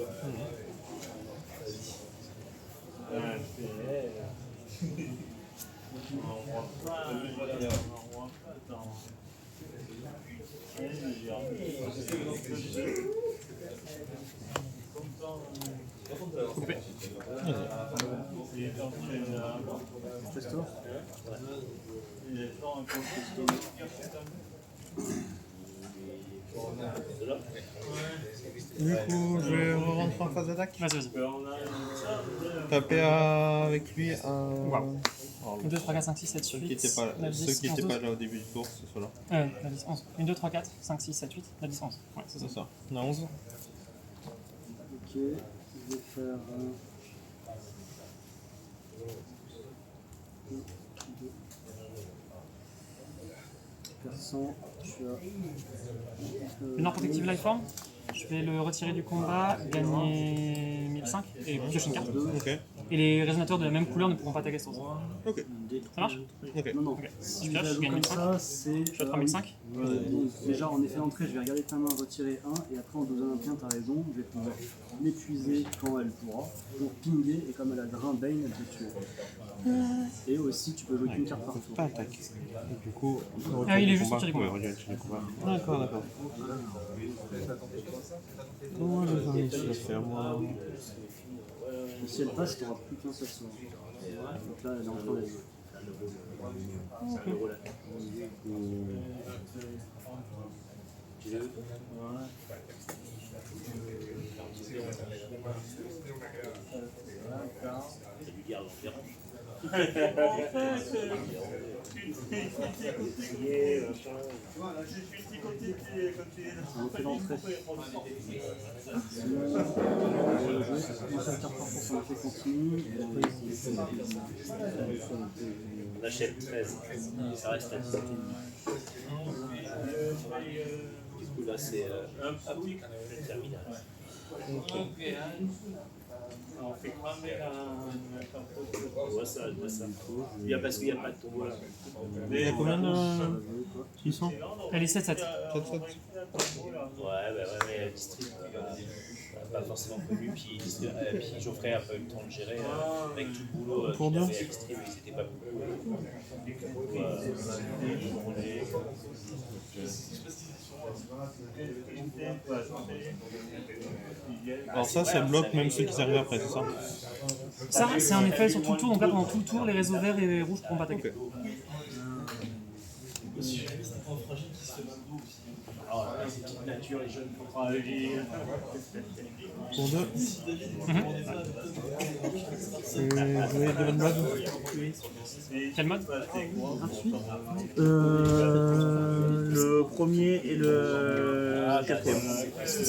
B: Coupé.
C: Festor.
D: Du coup, je vais rentrer en phase d'attaque.
B: Vas-y.
D: Taper avec lui un.
B: Wow. 2, 3, 4, 5, 6, 7, 8.
D: Ceux qui n'étaient pas là au début du tour, ce soit là.
B: 9, 10, 11. 1, 2, 3, 4, 5, 6, 7, 8, 9, 10, 11. Ouais, c'est ça.
D: C'est ça. On a 11.
C: Ok, je vais faire Perçant, je suis à...
B: Le Nord Protective Lifeform, je vais le retirer du combat, gagner 1005 et piocher une carte.
D: Ok.
B: Et les résonateurs de la même couleur ne pourront pas attaquer ce tour.
D: Ok.
B: Ça marche?
D: Ok.
C: Non, non.
B: Ok.
C: Si
B: Je
C: je
B: pioche, je
C: joue
B: gagne
C: comme
B: 1005.
C: ça, c'est...
B: Je fais 3005.
C: Donc, déjà, en effet d'entrée, je vais regarder ta main, retirer 1, et après, en deuxième impien, t'as raison, je vais pouvoir m'épuiser quand elle pourra, pour pinguer, et comme elle a Drain Bane, elle peut tuer. Et aussi, tu peux jouer qu'une carte par tour.
D: Pas attaque. Et du coup,
B: Ah, il est juste sorti du combat.
D: Ouais, du combat. D'accord, d'accord. Comment je vais réussir à faire, moi?
C: Et si elle passe, tu n'auras plus qu'un seul sort. Donc là, elle est en train d'être jouée.
G: C'est du garde en terrain.
C: On fait l'entrée. Une seule carte par tour, ça fait continue.
G: On achète 13. Ça reste à 10. Du coup, là, c'est le terminal. On voit ça, je vois ça. Bien parce qu'il n'y a pas de tombeau là.
D: Il y a combien de. 600
B: Elle est 7-7.
D: 7-7.
G: Ouais, mais District, pas forcément connu. Puis Geoffrey n'a pas eu le temps de gérer avec tout le boulot
D: Pour
G: qu'il
D: deux.
G: avait à Extreme, ils n'étaient pas beaucoup.
D: Alors, ça bloque même ceux qui arrivent après, c'est ça?
B: Ça, c'est un effet sur tout le tour. Donc là, pendant tout le tour, les réseaux verts et rouges ne pourront pas attaquer.
D: Ok.
G: Alors, c'est petite nature.
D: Pour 2. Et jouer Devon Blood.
B: Quel mode?
D: Le premier et le quatrième.
B: Je suis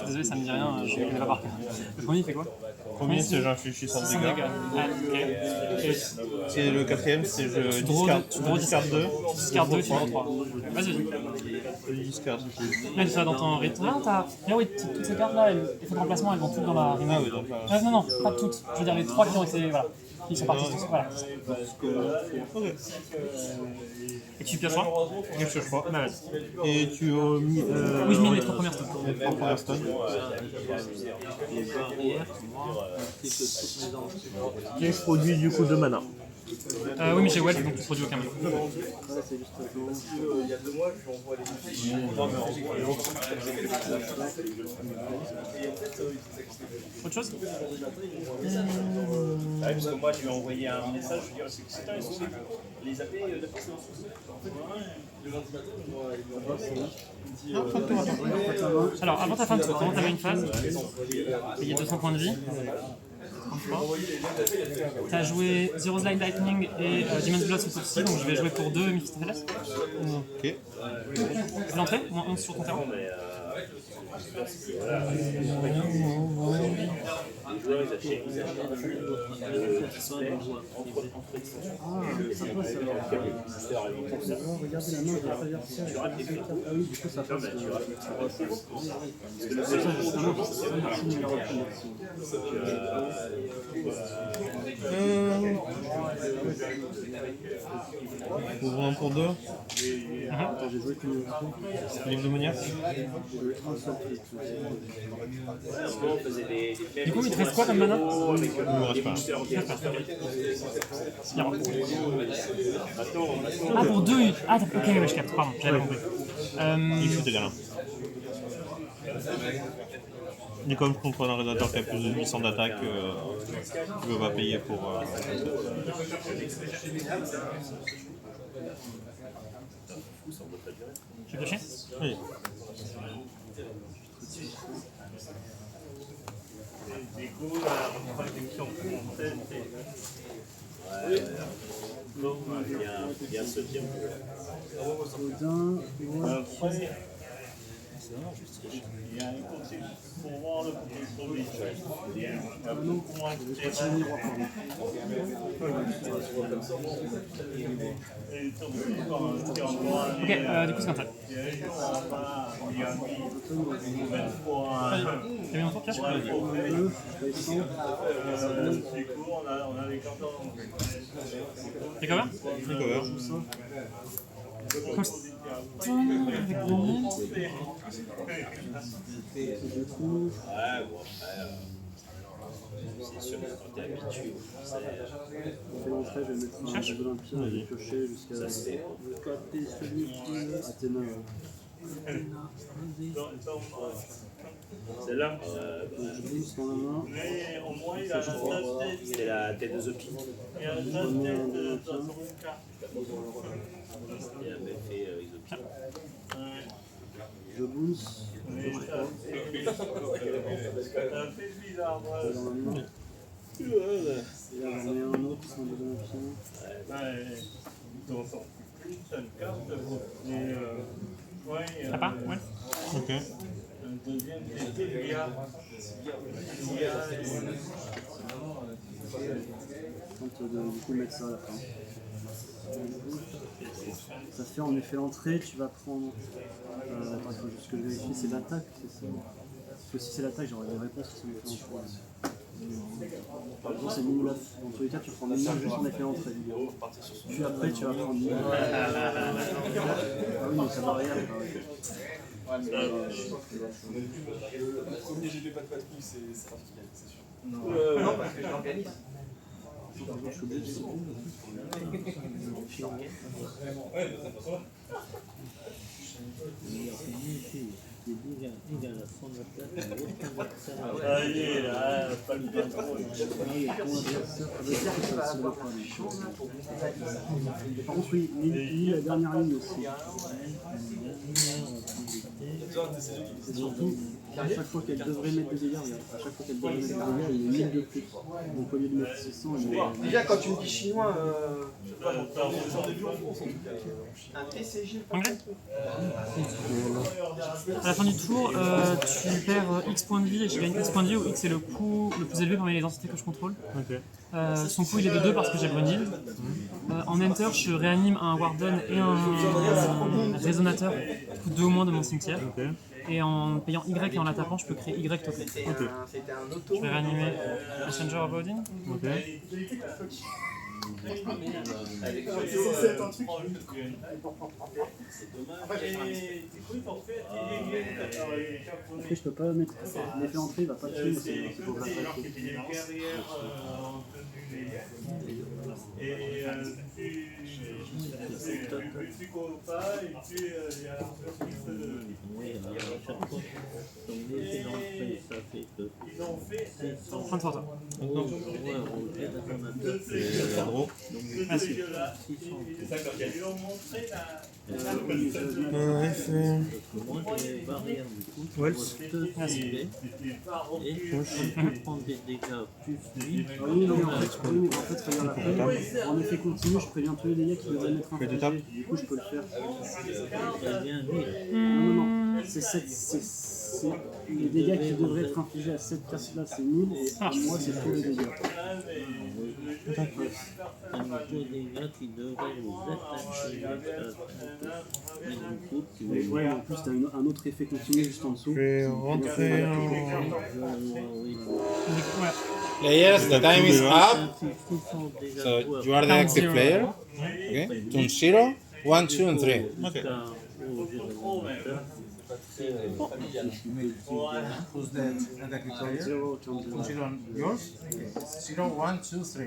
B: désolé, ça me dit rien, je ne connais pas par cœur. Le premier, il fait quoi?
D: Le premier, c'est j'inflige 100
B: 100
D: dégâts.
B: dégâts. Ah, ok.
D: Et le quatrième, c'est je
B: Tu
D: discard 2.
B: discardes 2, tu prends 3. Vas-y.
D: Je discard.
B: Là, tu vas dans ton rythme. Ah, t'as. Mais oui, toutes ces cartes-là, les faits de remplacement, elles vont toutes dans la remake.
D: Ah oui, donc là.
B: Non, pas toutes. Je veux dire, les 3 qui ont été. Voilà. Ils sont partis. Voilà.
D: Ok.
B: Et tu pioches quoi?
D: Je pioche pas.
B: Bah, vas-y.
D: Et tu
B: Oui, je mets les 3 premières stocks.
D: les 3 premières stones. Et je produis du coup 2 mana.
B: Oui, mais j'ai Welf, donc tu produis aucun mal. Autre chose?
G: Ah oui, parce que moi, je lui ai envoyé un message, je lui ai dit, c'est que c'est les AP de préséance.
B: Alors, avant ta fin de tour, comment t'avais une phase? Il y a 200 points de vie. T'as joué Zero Slide Lightning et Demon's Blood ce tour-ci, donc je vais jouer pour 2 Mephistopheles.
D: Ok.
B: C'est l'entrée, moins 11 sur ton terrain.
D: Ouvre un pour 2. Livre de Moniac.
B: Du coup, il te reste quoi comme mana?
D: Il me reste pas.
B: Ah, pour 2. Ah, ok, ouais, je capte, pardon, j'avais compris.
D: Il shoot égal. Et comme je contre un rédacteur qui a plus de 800 d'attaque, je ne veux pas payer pour.
B: Tu veux piocher?
D: Oui.
I: Du coup, la production française,
G: Bien se dire.
I: après, il y a un côté pour voir le côté solide. Il y a beaucoup moins de
B: Ok, du coup, c'est comme ça. T'as mis mon tour, pioche?
I: Du coup, on a les cartons.
B: T'es cover?
D: Recover.
B: Avec Granit.
G: C'est sûr que quand t'es habitué,
C: Je vais mettre un jeu d'Olympia, je vais piocher jusqu'à Athéna.
G: c'est là.
C: Je glisse dans la main.
I: Mais au moins, il a la tête.
G: C'est la tête de Zopi.
I: Il a la tête dans son carte.
G: Il avait fait Isopi.
C: Je bounce.
I: Ça fait bizarre, ouais.
C: Dans la main. Et là, j'en ai un autre, c'est un jeu d'Olympia.
I: Dans son une seule carte. Et ouais,
B: T'as pas? Ouais.
D: Ok.
I: un deuxième, c'est il y a
C: Tente de du coup mettre ça à la fin. Ça fait en effet l'entrée, tu vas prendre. Attends, il faut juste que je vérifie, c'est l'attaque, c'est ça? Parce que si c'est l'attaque, j'aurais des réponses qui sont effet l'entrée. Par exemple, c'est Mimolaf. Dans tous les cas, tu prends Mimolaf juste en effet l'entrée. Puis après, tu vas prendre Mimolaf. Ah oui, mais ça va rien.
A: Le premier GP pas de patrouille, c'est particulier, c'est sûr.
J: Non, parce que je l'organise.
C: Je suis obligé de
H: qui est égal à son attaque, mais aucun adversaire n'a
I: Allez, là, pas le patron.
C: Par contre, oui, il la dernière ligne aussi. C'est surtout à chaque fois qu'elle devrait mettre des dégâts, regarde, à chaque fois qu'elle devrait mettre des dégâts, il y a 1000 de plus. Donc au lieu de mettre 600, il y a...
A: Déjà, quand tu me dis chinois, un TCG, pas
B: Anglais. À la fin du tour, tu perds X points de vie et je gagne X points de vie où X est le coût le plus élevé parmi les entités que je contrôle.
D: Ok.
B: Son coût il est de 2 parce que j'ai Brunil. En Enter, je réanime un Warden et un Résonateur qui coûtent 2 ou moins de mon cimetière.
D: Ok.
B: Et en payant Y et en la tapant, je peux créer Y token.
A: C'était un auto.
B: Je vais réanimer Messenger of Odin.
D: Ok.
C: Après, je peux pas mettre l'effet entrée, il va pas tuer, c'est pour la passer.
I: Et tu cours pas et tu y a
H: Oui, à chaque fois. Donc l'effet d'entrée, ça fait que
I: ils ont fait
H: 600
B: Fin de tour, toi.
H: euros au jet de ton attaque.
D: Et Adro.
I: ce jeu-là. Ils l'ont montré là.
D: Ouais, c'est.
H: Moi, j'ai les barrières du coup.
D: Wells.
H: Je peux activer et je peux prendre des dégâts plus lui.
C: Ah oui, non, mais en fait, regarde après, en effet continu, je préviens tous les dégâts qui devraient mettre un
D: Fais du tap.
C: PG. Du coup, je peux le faire.
H: Ça vient 1000.
C: Non, non, c'est les dégâts qui devraient être infligés à cette carte-là, c'est 1000, et à moi, c'est tous les dégâts.
H: Un autre dégâts qui devrait vous être infligés. Mais du coup, tu
C: Et ouais, en plus, t'as un autre effet continu juste en dessous.
D: Je vais rentrer en.
B: Ouais.
F: Players, the time is up.
H: So
F: So you are the active player. Okay. Turn 0, 1, 2, and 3.
D: Ok.
F: Who's the active player?
C: 0, turn 0.
F: 0 on yours. 0, 1, 2, 3.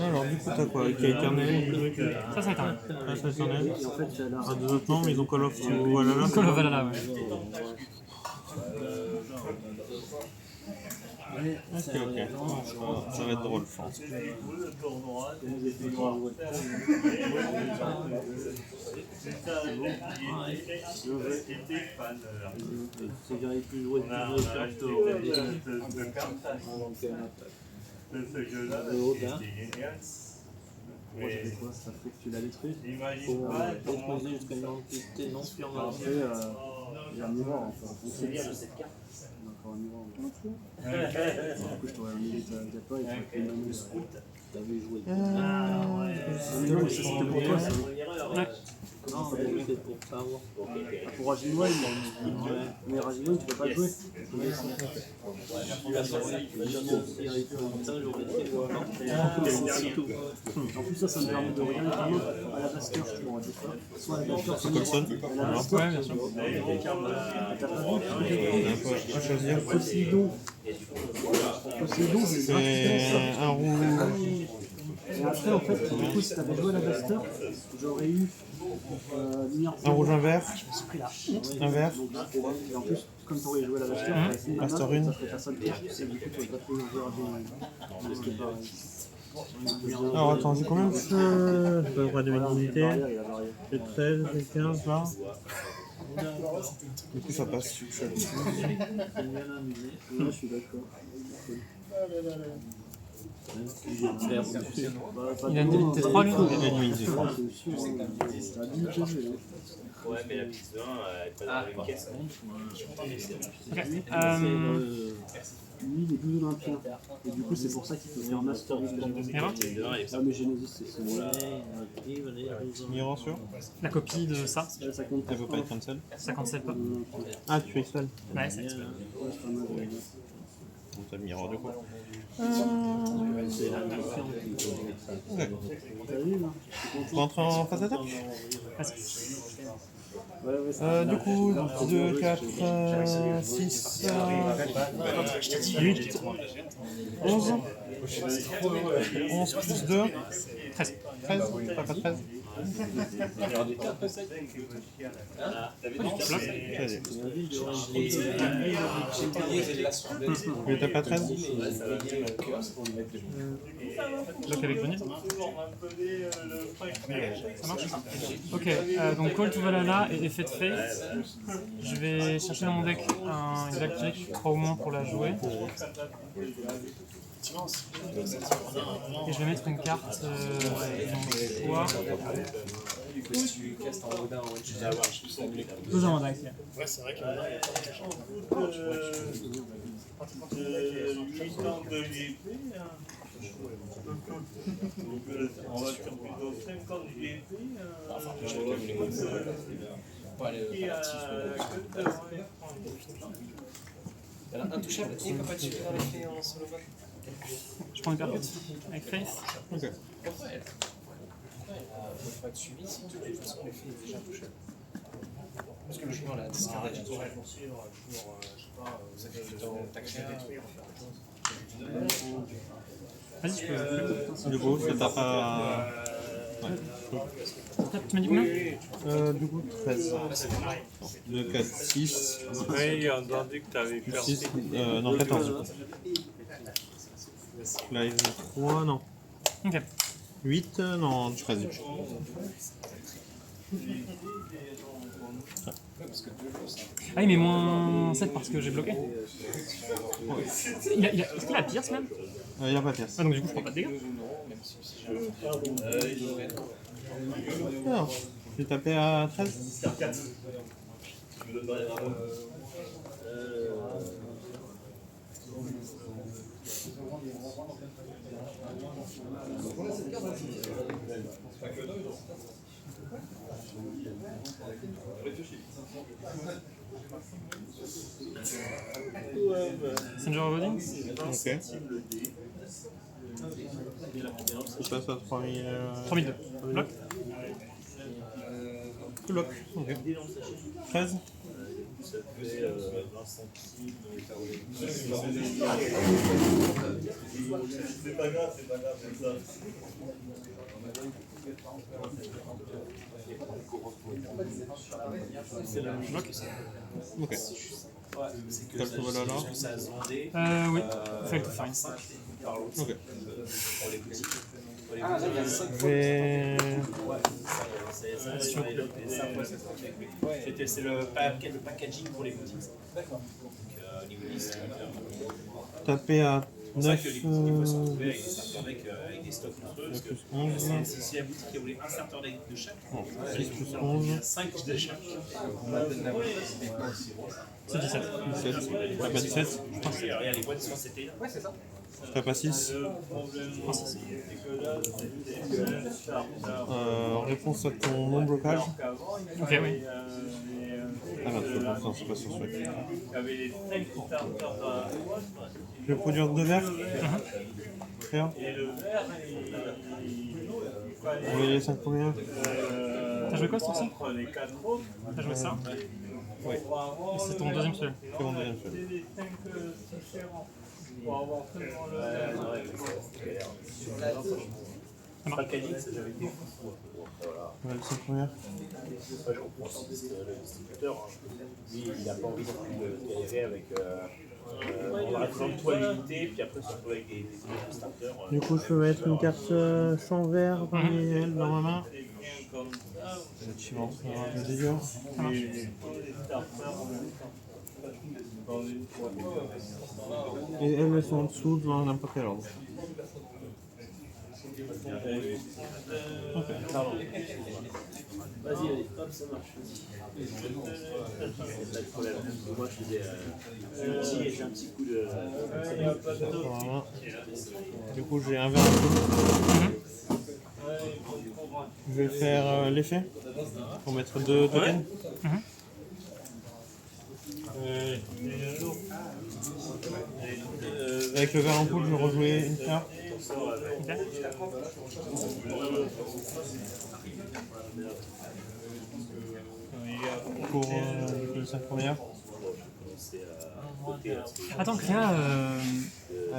D: Alors, du coup, t'as quoi? Qui a éternel?
B: Ça, ça éternel.
D: Ah, ça éternel.
C: Et en fait, il y a là.
D: Ah, deux autres noms, mais ils ont Call of Valhalla.
B: Call of Valhalla, ouais.
D: Ok, ok. Ça va être drôle, je pense.
C: C'est j'aurais pu jouer
I: On a acheté de cartes de ce jeu-là, c'était génial.
C: Moi, j'ai fait quoi? Ça fait que tu l'as détruit.
I: Imagine pas comment
H: Déposer jusqu'à une entité non
C: Après,
H: permanente.
C: il y a un miroir encore. C'est bien cette carte. Encore un miroir. Du coup, je t'aurais amené ta pas et tu aurais fait une annonce.
H: T'avais joué.
C: Non, mais ça, c'était pour toi, ça.
B: Ouais.
H: Non, mais c'est pour savoir.
C: Pour Rajinoy, mais Rajinoy, tu peux pas le jouer. En plus, ça me permet de rien écrire à la Blaster, je trouve. Soit à la Blaster, soit à la Blaster.
B: Ouais, bien sûr.
C: T'as pas vu?
D: À choisir.
C: Poséidon. Poséidon, c'est
D: C'est
C: gratuitement
D: un roux.
C: ça. Et après, en fait, du coup, si t'avais joué à la Blaster, j'aurais eu
D: Un rouge, un vert.
C: Je me suis pris la
D: Un vert.
C: Donc, et en plus, comme tu aurais joué à la Blaster,
D: Blaster
C: ça
D: une.
C: serait ta seule carte, et du coup, tu aurais pas pris un joueur à ce qui est pas.
D: Alors attends, j'ai combien de jeux? J'ai pas le droit de
C: Voilà,
D: l'unité.
C: barrière, il y a la barrière.
D: J'ai 13, j'ai 15 là. Du coup, ça passe.
C: Là, je suis d'accord.
B: Il a une T3 lui.
G: Ouais, mais la piste 1, elle est pas dans une caisse.
C: Lui, il est 12 olympiens. Et du coup, c'est pour ça qu'il peut faire Master of Genesis. Ah, mais Genesis, c'est bon.
D: Mirror sur.
B: La copie de ça,
C: Ça compte.
D: Elle veut pas être cancel.
B: ça cancelle pas.
D: Ah, tu expels.
B: Ouais, ça expel.
C: Ouais, c'est pas mal.
D: Donc t'as le mirror du coup.
C: T'as vu, là?
D: Tu rentres en phase d'attaque? Du coup, 2, 4, 6, 8, 11. 11 plus 2. 13. 13, pas 13.
G: Alors, des cartes de ça. T'avais du cartes.
D: Je vais taper à 13.
B: Bloc avec bonus. Ça marche. Ok, donc Call to Valhalla et effet de Faith. Je vais chercher dans mon deck une Blackjack, 3 ou moins pour la jouer. Et je vais mettre une carte dans le choix. Toujours en deck.
I: Ouais, c'est vrai que maintenant, il y a tant de chances. 8 ans de l'épée. On va faire plutôt 5 ans de l'épée. Qui a que
G: Intouchable et compatible dans l'effet en solo vote.
B: Je prends une percute avec Faith.
D: Ok.
G: Après, pas de suivi si de toute façon l'effet est déjà touché. Parce que logiquement, la discard est déjà touché. Ça fait plutôt taxer.
B: Vas-y, je peux.
D: Du coup, je tape à.
B: Tu m'as dit combien?
D: Du coup, 13. 2, 4, 6.
I: Oui, j'ai entendu que tu avais
D: Plus
I: perdu.
D: 6. Non, 14 du coup. Live 3, non.
B: Ok.
D: 8, non, 13 du coup.
B: Ah oui, mais moins 7 parce que j'ai bloqué. Est-ce qu'il a pierce même?
D: Il a pas de pièce.
B: Ah, donc du coup, je prends pas de dégâts.
D: Alors, j'ai tapé à 13.
B: Messenger of Odin.
D: Ok. Je passe à 3000.
B: 3002. Bloc.
D: Bloc. Ok. 13.
I: Ça fait 20 centimes. C'est pas grave, c'est ça.
B: Bloc.
D: Ok.
G: C'est que
D: Tape sur Valhalla.
G: ça a zondé.
B: Oui. Fail to find.
D: Ok.
G: Pour les boutiques.
D: Je vais.
G: C'est le packaging pour les boutiques. D'accord. Donc, niveau liste,
D: Taper à
G: c'est pour ça
D: 9.
G: que les boutiques, il faut se retrouver avec des starter decks avec des stocks entre eux. Parce que
D: 11.
G: si la boutique elle voulait un starter deck de chaque,
D: 6 plus
G: il y
D: 11.
G: a 5 de chaque.
B: C'est 17.
D: 17. Tape à 17.
G: Regarde, les boîtes sont c'était. Ouais, c'est ça.
D: Tape à 6. Réponse à ton non-blocage.
B: Ok, oui.
D: Ah non, je pense c'est pas sur souhait.
I: Il y avait les 5 starters dans la boîte.
D: Je vais produire 2 verres. Faire.
I: Et le vert, il fallait.
D: Vous voyez les 5 premiers.
B: T'as joué quoi sur ça?
I: Entre les 4 autres.
B: T'as joué ça?
D: Oui.
B: Et c'est ton deuxième seul.
D: C'est mon deuxième
I: C'est
D: seul.
I: des 5 différents. Pour avoir seulement le
B: Ça marche.
D: Ouais, les 5 premières.
G: Je comprends aussi parce que le distributeur, lui, il n'a pas envie non plus de galérer avec on va prendre toi limité, puis après se retrouver avec des starters.
D: Du coup, je peux mettre une carte champ vert parmi elles dans ma main.
I: comme ça,
D: Effectivement, ça va un peu dur.
B: Ça marche.
I: les starters en même temps.
D: Et elles sont en dessous dans n'importe quel ordre.
G: Vas-y, allez, hop, ça marche. Pas de problème. Moi, je faisais un petit coup de.
D: Voilà. Du coup, j'ai un verre à coup. Je vais faire l'effet pour mettre 2 tokens. Avec le verre en poule, je vais rejouer une carte. Pour les 5 premières.
B: Attends, Créa,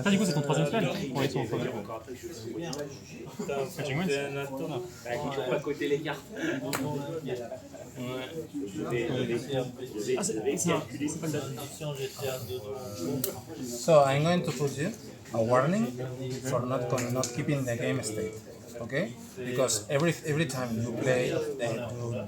B: Ça, du coup, c'est ton troisième spell.
D: Ouais, ils sont en troisième.
B: Catching Winds.
G: Bah, il faut pas coter les cartes.
B: Ah, c'est pas le date.
F: So I'm going to put you a warning for not keeping the game state, okay? Because every time you play you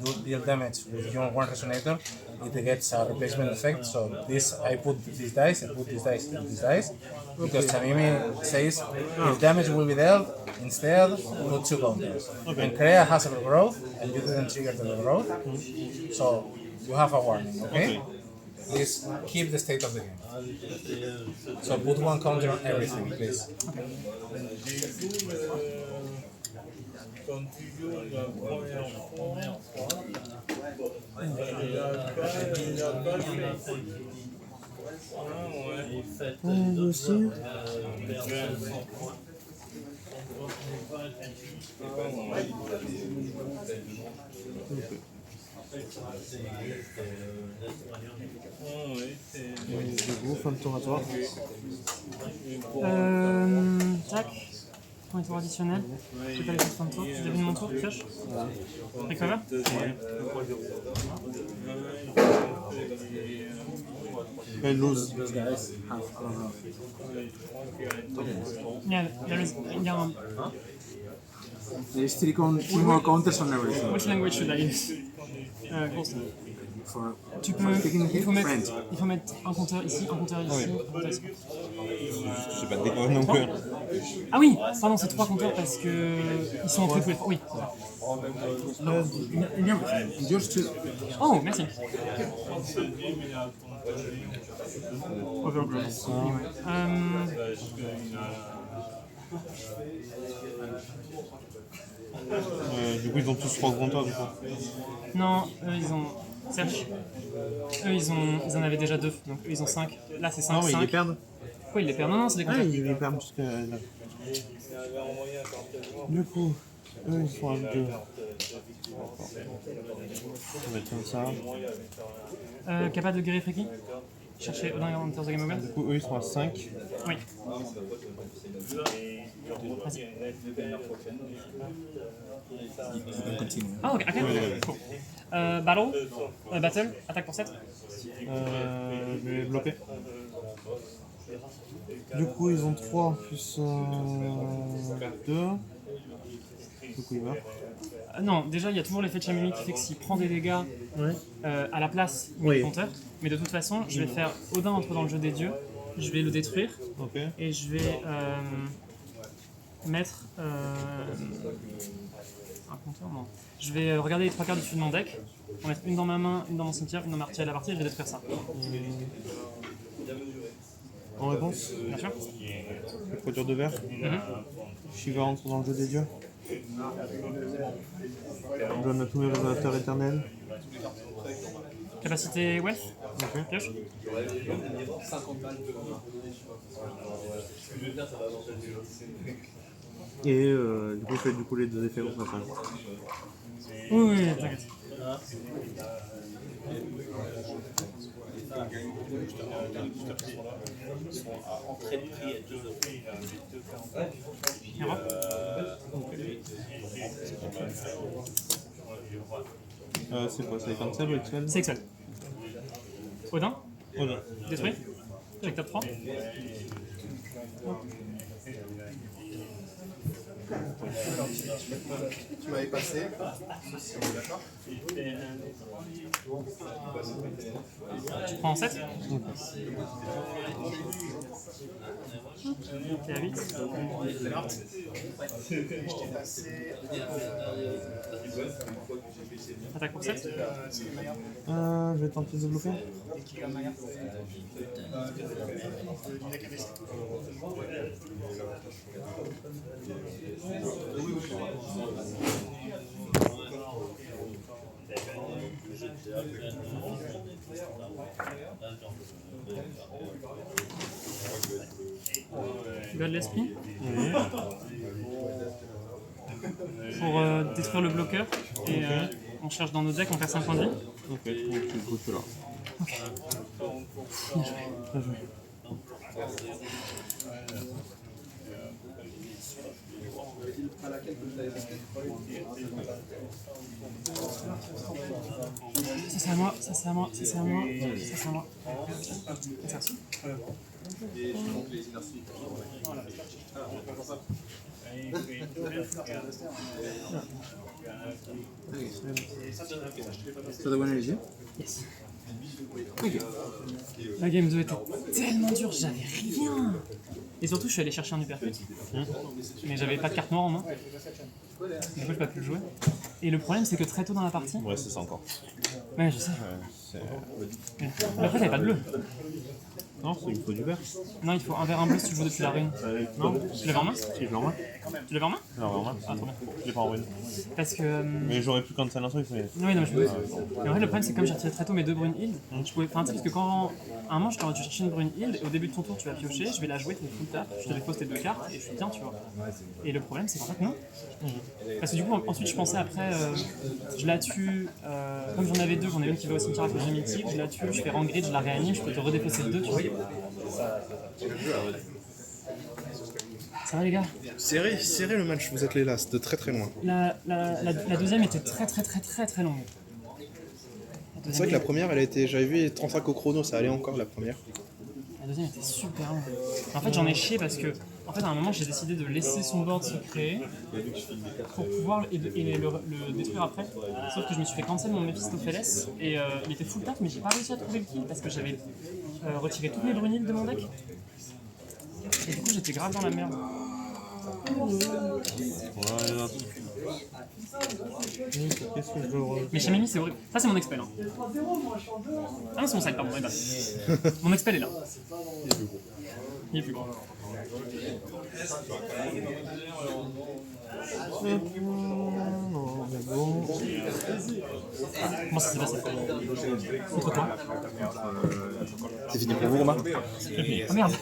F: do deal damage with your one resonator, it gets a replacement effect. So this I put this dice, I put this dice, and this dice, because Tamimi says if damage will be dealt, instead put 2 counters. And Kreia has overgrowth, and you didn't trigger the overgrowth, so you have a warning, okay? Please keep the state of the game. So put 1 counter on everything, please.
I: Quand tu joues la première fois, il n'a pas fait.
D: Du coup, fin de tour à toi.
B: Tac. Point de tour additionnel. Je pas les fin de tour. Je devine mon tour, pioche. Recover.
D: Elle lose.
B: Il y a un...
C: There's still 2 more counters on everything.
B: Which language should I use? Ghost. Tu peux... Il faut mettre un compteur ici, un compteur ici, un compteur ici.
D: Je sais pas de décorer non plus.
B: Ah oui, pardon, c'est 3 compteurs parce que ils sont entre tous les 3. Oui.
C: Yours too.
B: Oh, merci. Overgrowth.
D: Du coup, ils ont tous 3 compteurs du coup.
B: Non, eux ils ont... Serge. Eux ils en avaient déjà 2, donc eux ils ont 5. Là c'est 5.
D: Non, mais
B: 5.
D: ils les perdent.
B: Pourquoi ils les perdent? Non, c'est des
D: Ah,
B: compteurs.
D: ils les perdent jusqu'à là. Du coup, eux ils sont à 2. On va mettre comme ça.
B: Capable de guérir Friki? Cherchez Odin Hunter the Game Over.
D: Du coup, eux ils sont à 5.
B: Oui. Vas-y. Ah ok, cool. Battle, attaque pour 7.
D: Je vais bloquer. Du coup, ils ont 3 plus 2. Du coup, il meurt.
B: Non, déjà il y a toujours l'effet de Chamimi qui fait que s'il prend des dégâts à la place, il met le compteur. Mais de toute façon, je vais faire Odin entre dans le jeu des dieux, je vais le détruire et je vais mettre un compteur, non. Je vais regarder les 3 cartes dessus de mon deck, en mettre une dans ma main, une dans mon cimetière, une dans ma artillerie à la partie et je vais détruire ça.
D: En réponse,
B: Bien sûr.
D: le produire de verre. Shiva entre dans le jeu des dieux. On donne à tous les révélateurs éternels.
B: Capacité Wealth.
D: Ok.
B: Pioche.
D: Et du coup, faites du coup les 2 effets contre la fin.
B: Oui, t'inquiète.
G: Entrée de prix à 2 €.
D: C'est quoi? C'est cancel ou Excel?
B: C'est Excel. Odin.
D: Odin.
B: Détruit. Check top 3.
A: Tu m'avais passé. D'accord.
B: Tu prends en 7. T'es à 8. Attaque pour 7.
D: Je vais tenter de bloquer.
B: Garde l'esprit. Pour détruire le bloqueur. Et on cherche dans nos decks, on perd 5 points de vie.
D: Ok, donc tu le là.
B: Ok.
D: Bien joué.
B: Ça c'est à moi, ça c'est à moi, ça c'est à moi, ça c'est à moi. Merci.
F: So the winner is you?
B: Yes. La game 2 était tellement dure, j'avais rien. Et surtout, je suis allé chercher un uppercut. Mais j'avais pas de carte noire en main. Du coup, j'ai pas pu le jouer. Et le problème, c'est que très tôt dans la partie.
D: Ouais, c'est ça encore.
B: Ouais, je sais.
D: C'est...
B: Mais après, t'avais pas de bleu.
D: Non, il faut du vert.
B: Non, il faut un vert, un bleu si tu joues depuis la rune. Non, tu l'avais en main?
D: Si, je l'ai en main.
B: Tu l'avais en main?
D: Non, en main.
B: Ah, trop bien.
D: Je l'ai pas en rune.
B: Parce que.
D: Mais j'aurais pu cancel un truc, mais.
B: Oui, non, mais je me. Mais en vrai, le problème, c'est que comme j'ai retiré très tôt mes 2 brunes healed, je pouvais. Enfin, tu sais, parce que quand. À un moment, je t'aurais dû chercher une brune healed, et au début de ton tour, tu vas piocher, je vais la jouer, tu fais full tap, je te dépose tes 2 cartes, et je suis bien, tu vois. Et le problème, c'est qu'en fait, non. Parce que du coup, ensuite, je pensais après, je la tue. Comme j'en avais 2, j'en ai une qui va au cimetière avec le jeu mythique, je la tue, je fais rangrid, je la réanime, je peux te redéfausser 2, tu vois. Ça va les gars?
J: Serré le match, vous êtes les last, de très très loin.
B: La deuxième était très longue.
J: C'est vrai que la première, elle a été, j'avais vu 35 au chrono, ça allait encore la première.
B: La deuxième était super longue. En fait, j'en ai chié parce que, en fait, à un moment, j'ai décidé de laisser son board se créer pour pouvoir le détruire après. Sauf que je me suis fait cancel mon Mephistopheles et il était full tap, mais j'ai pas réussi à trouver le kill parce que j'avais retiré toutes mes brunilles de mon deck. Et du coup, j'étais grave dans la merde.
D: Qu'est-ce que je veux...
B: Mais chez Mimi, c'est horrible. Ça, c'est mon expel. Hein. Ah non, c'est mon side, pardon. Mon expel est là. Il est plus gros.
D: Non, mais bon...
B: Comment ça s'est passé? Contre toi?
J: C'est fini pour vous, Romain?
B: Ah merde!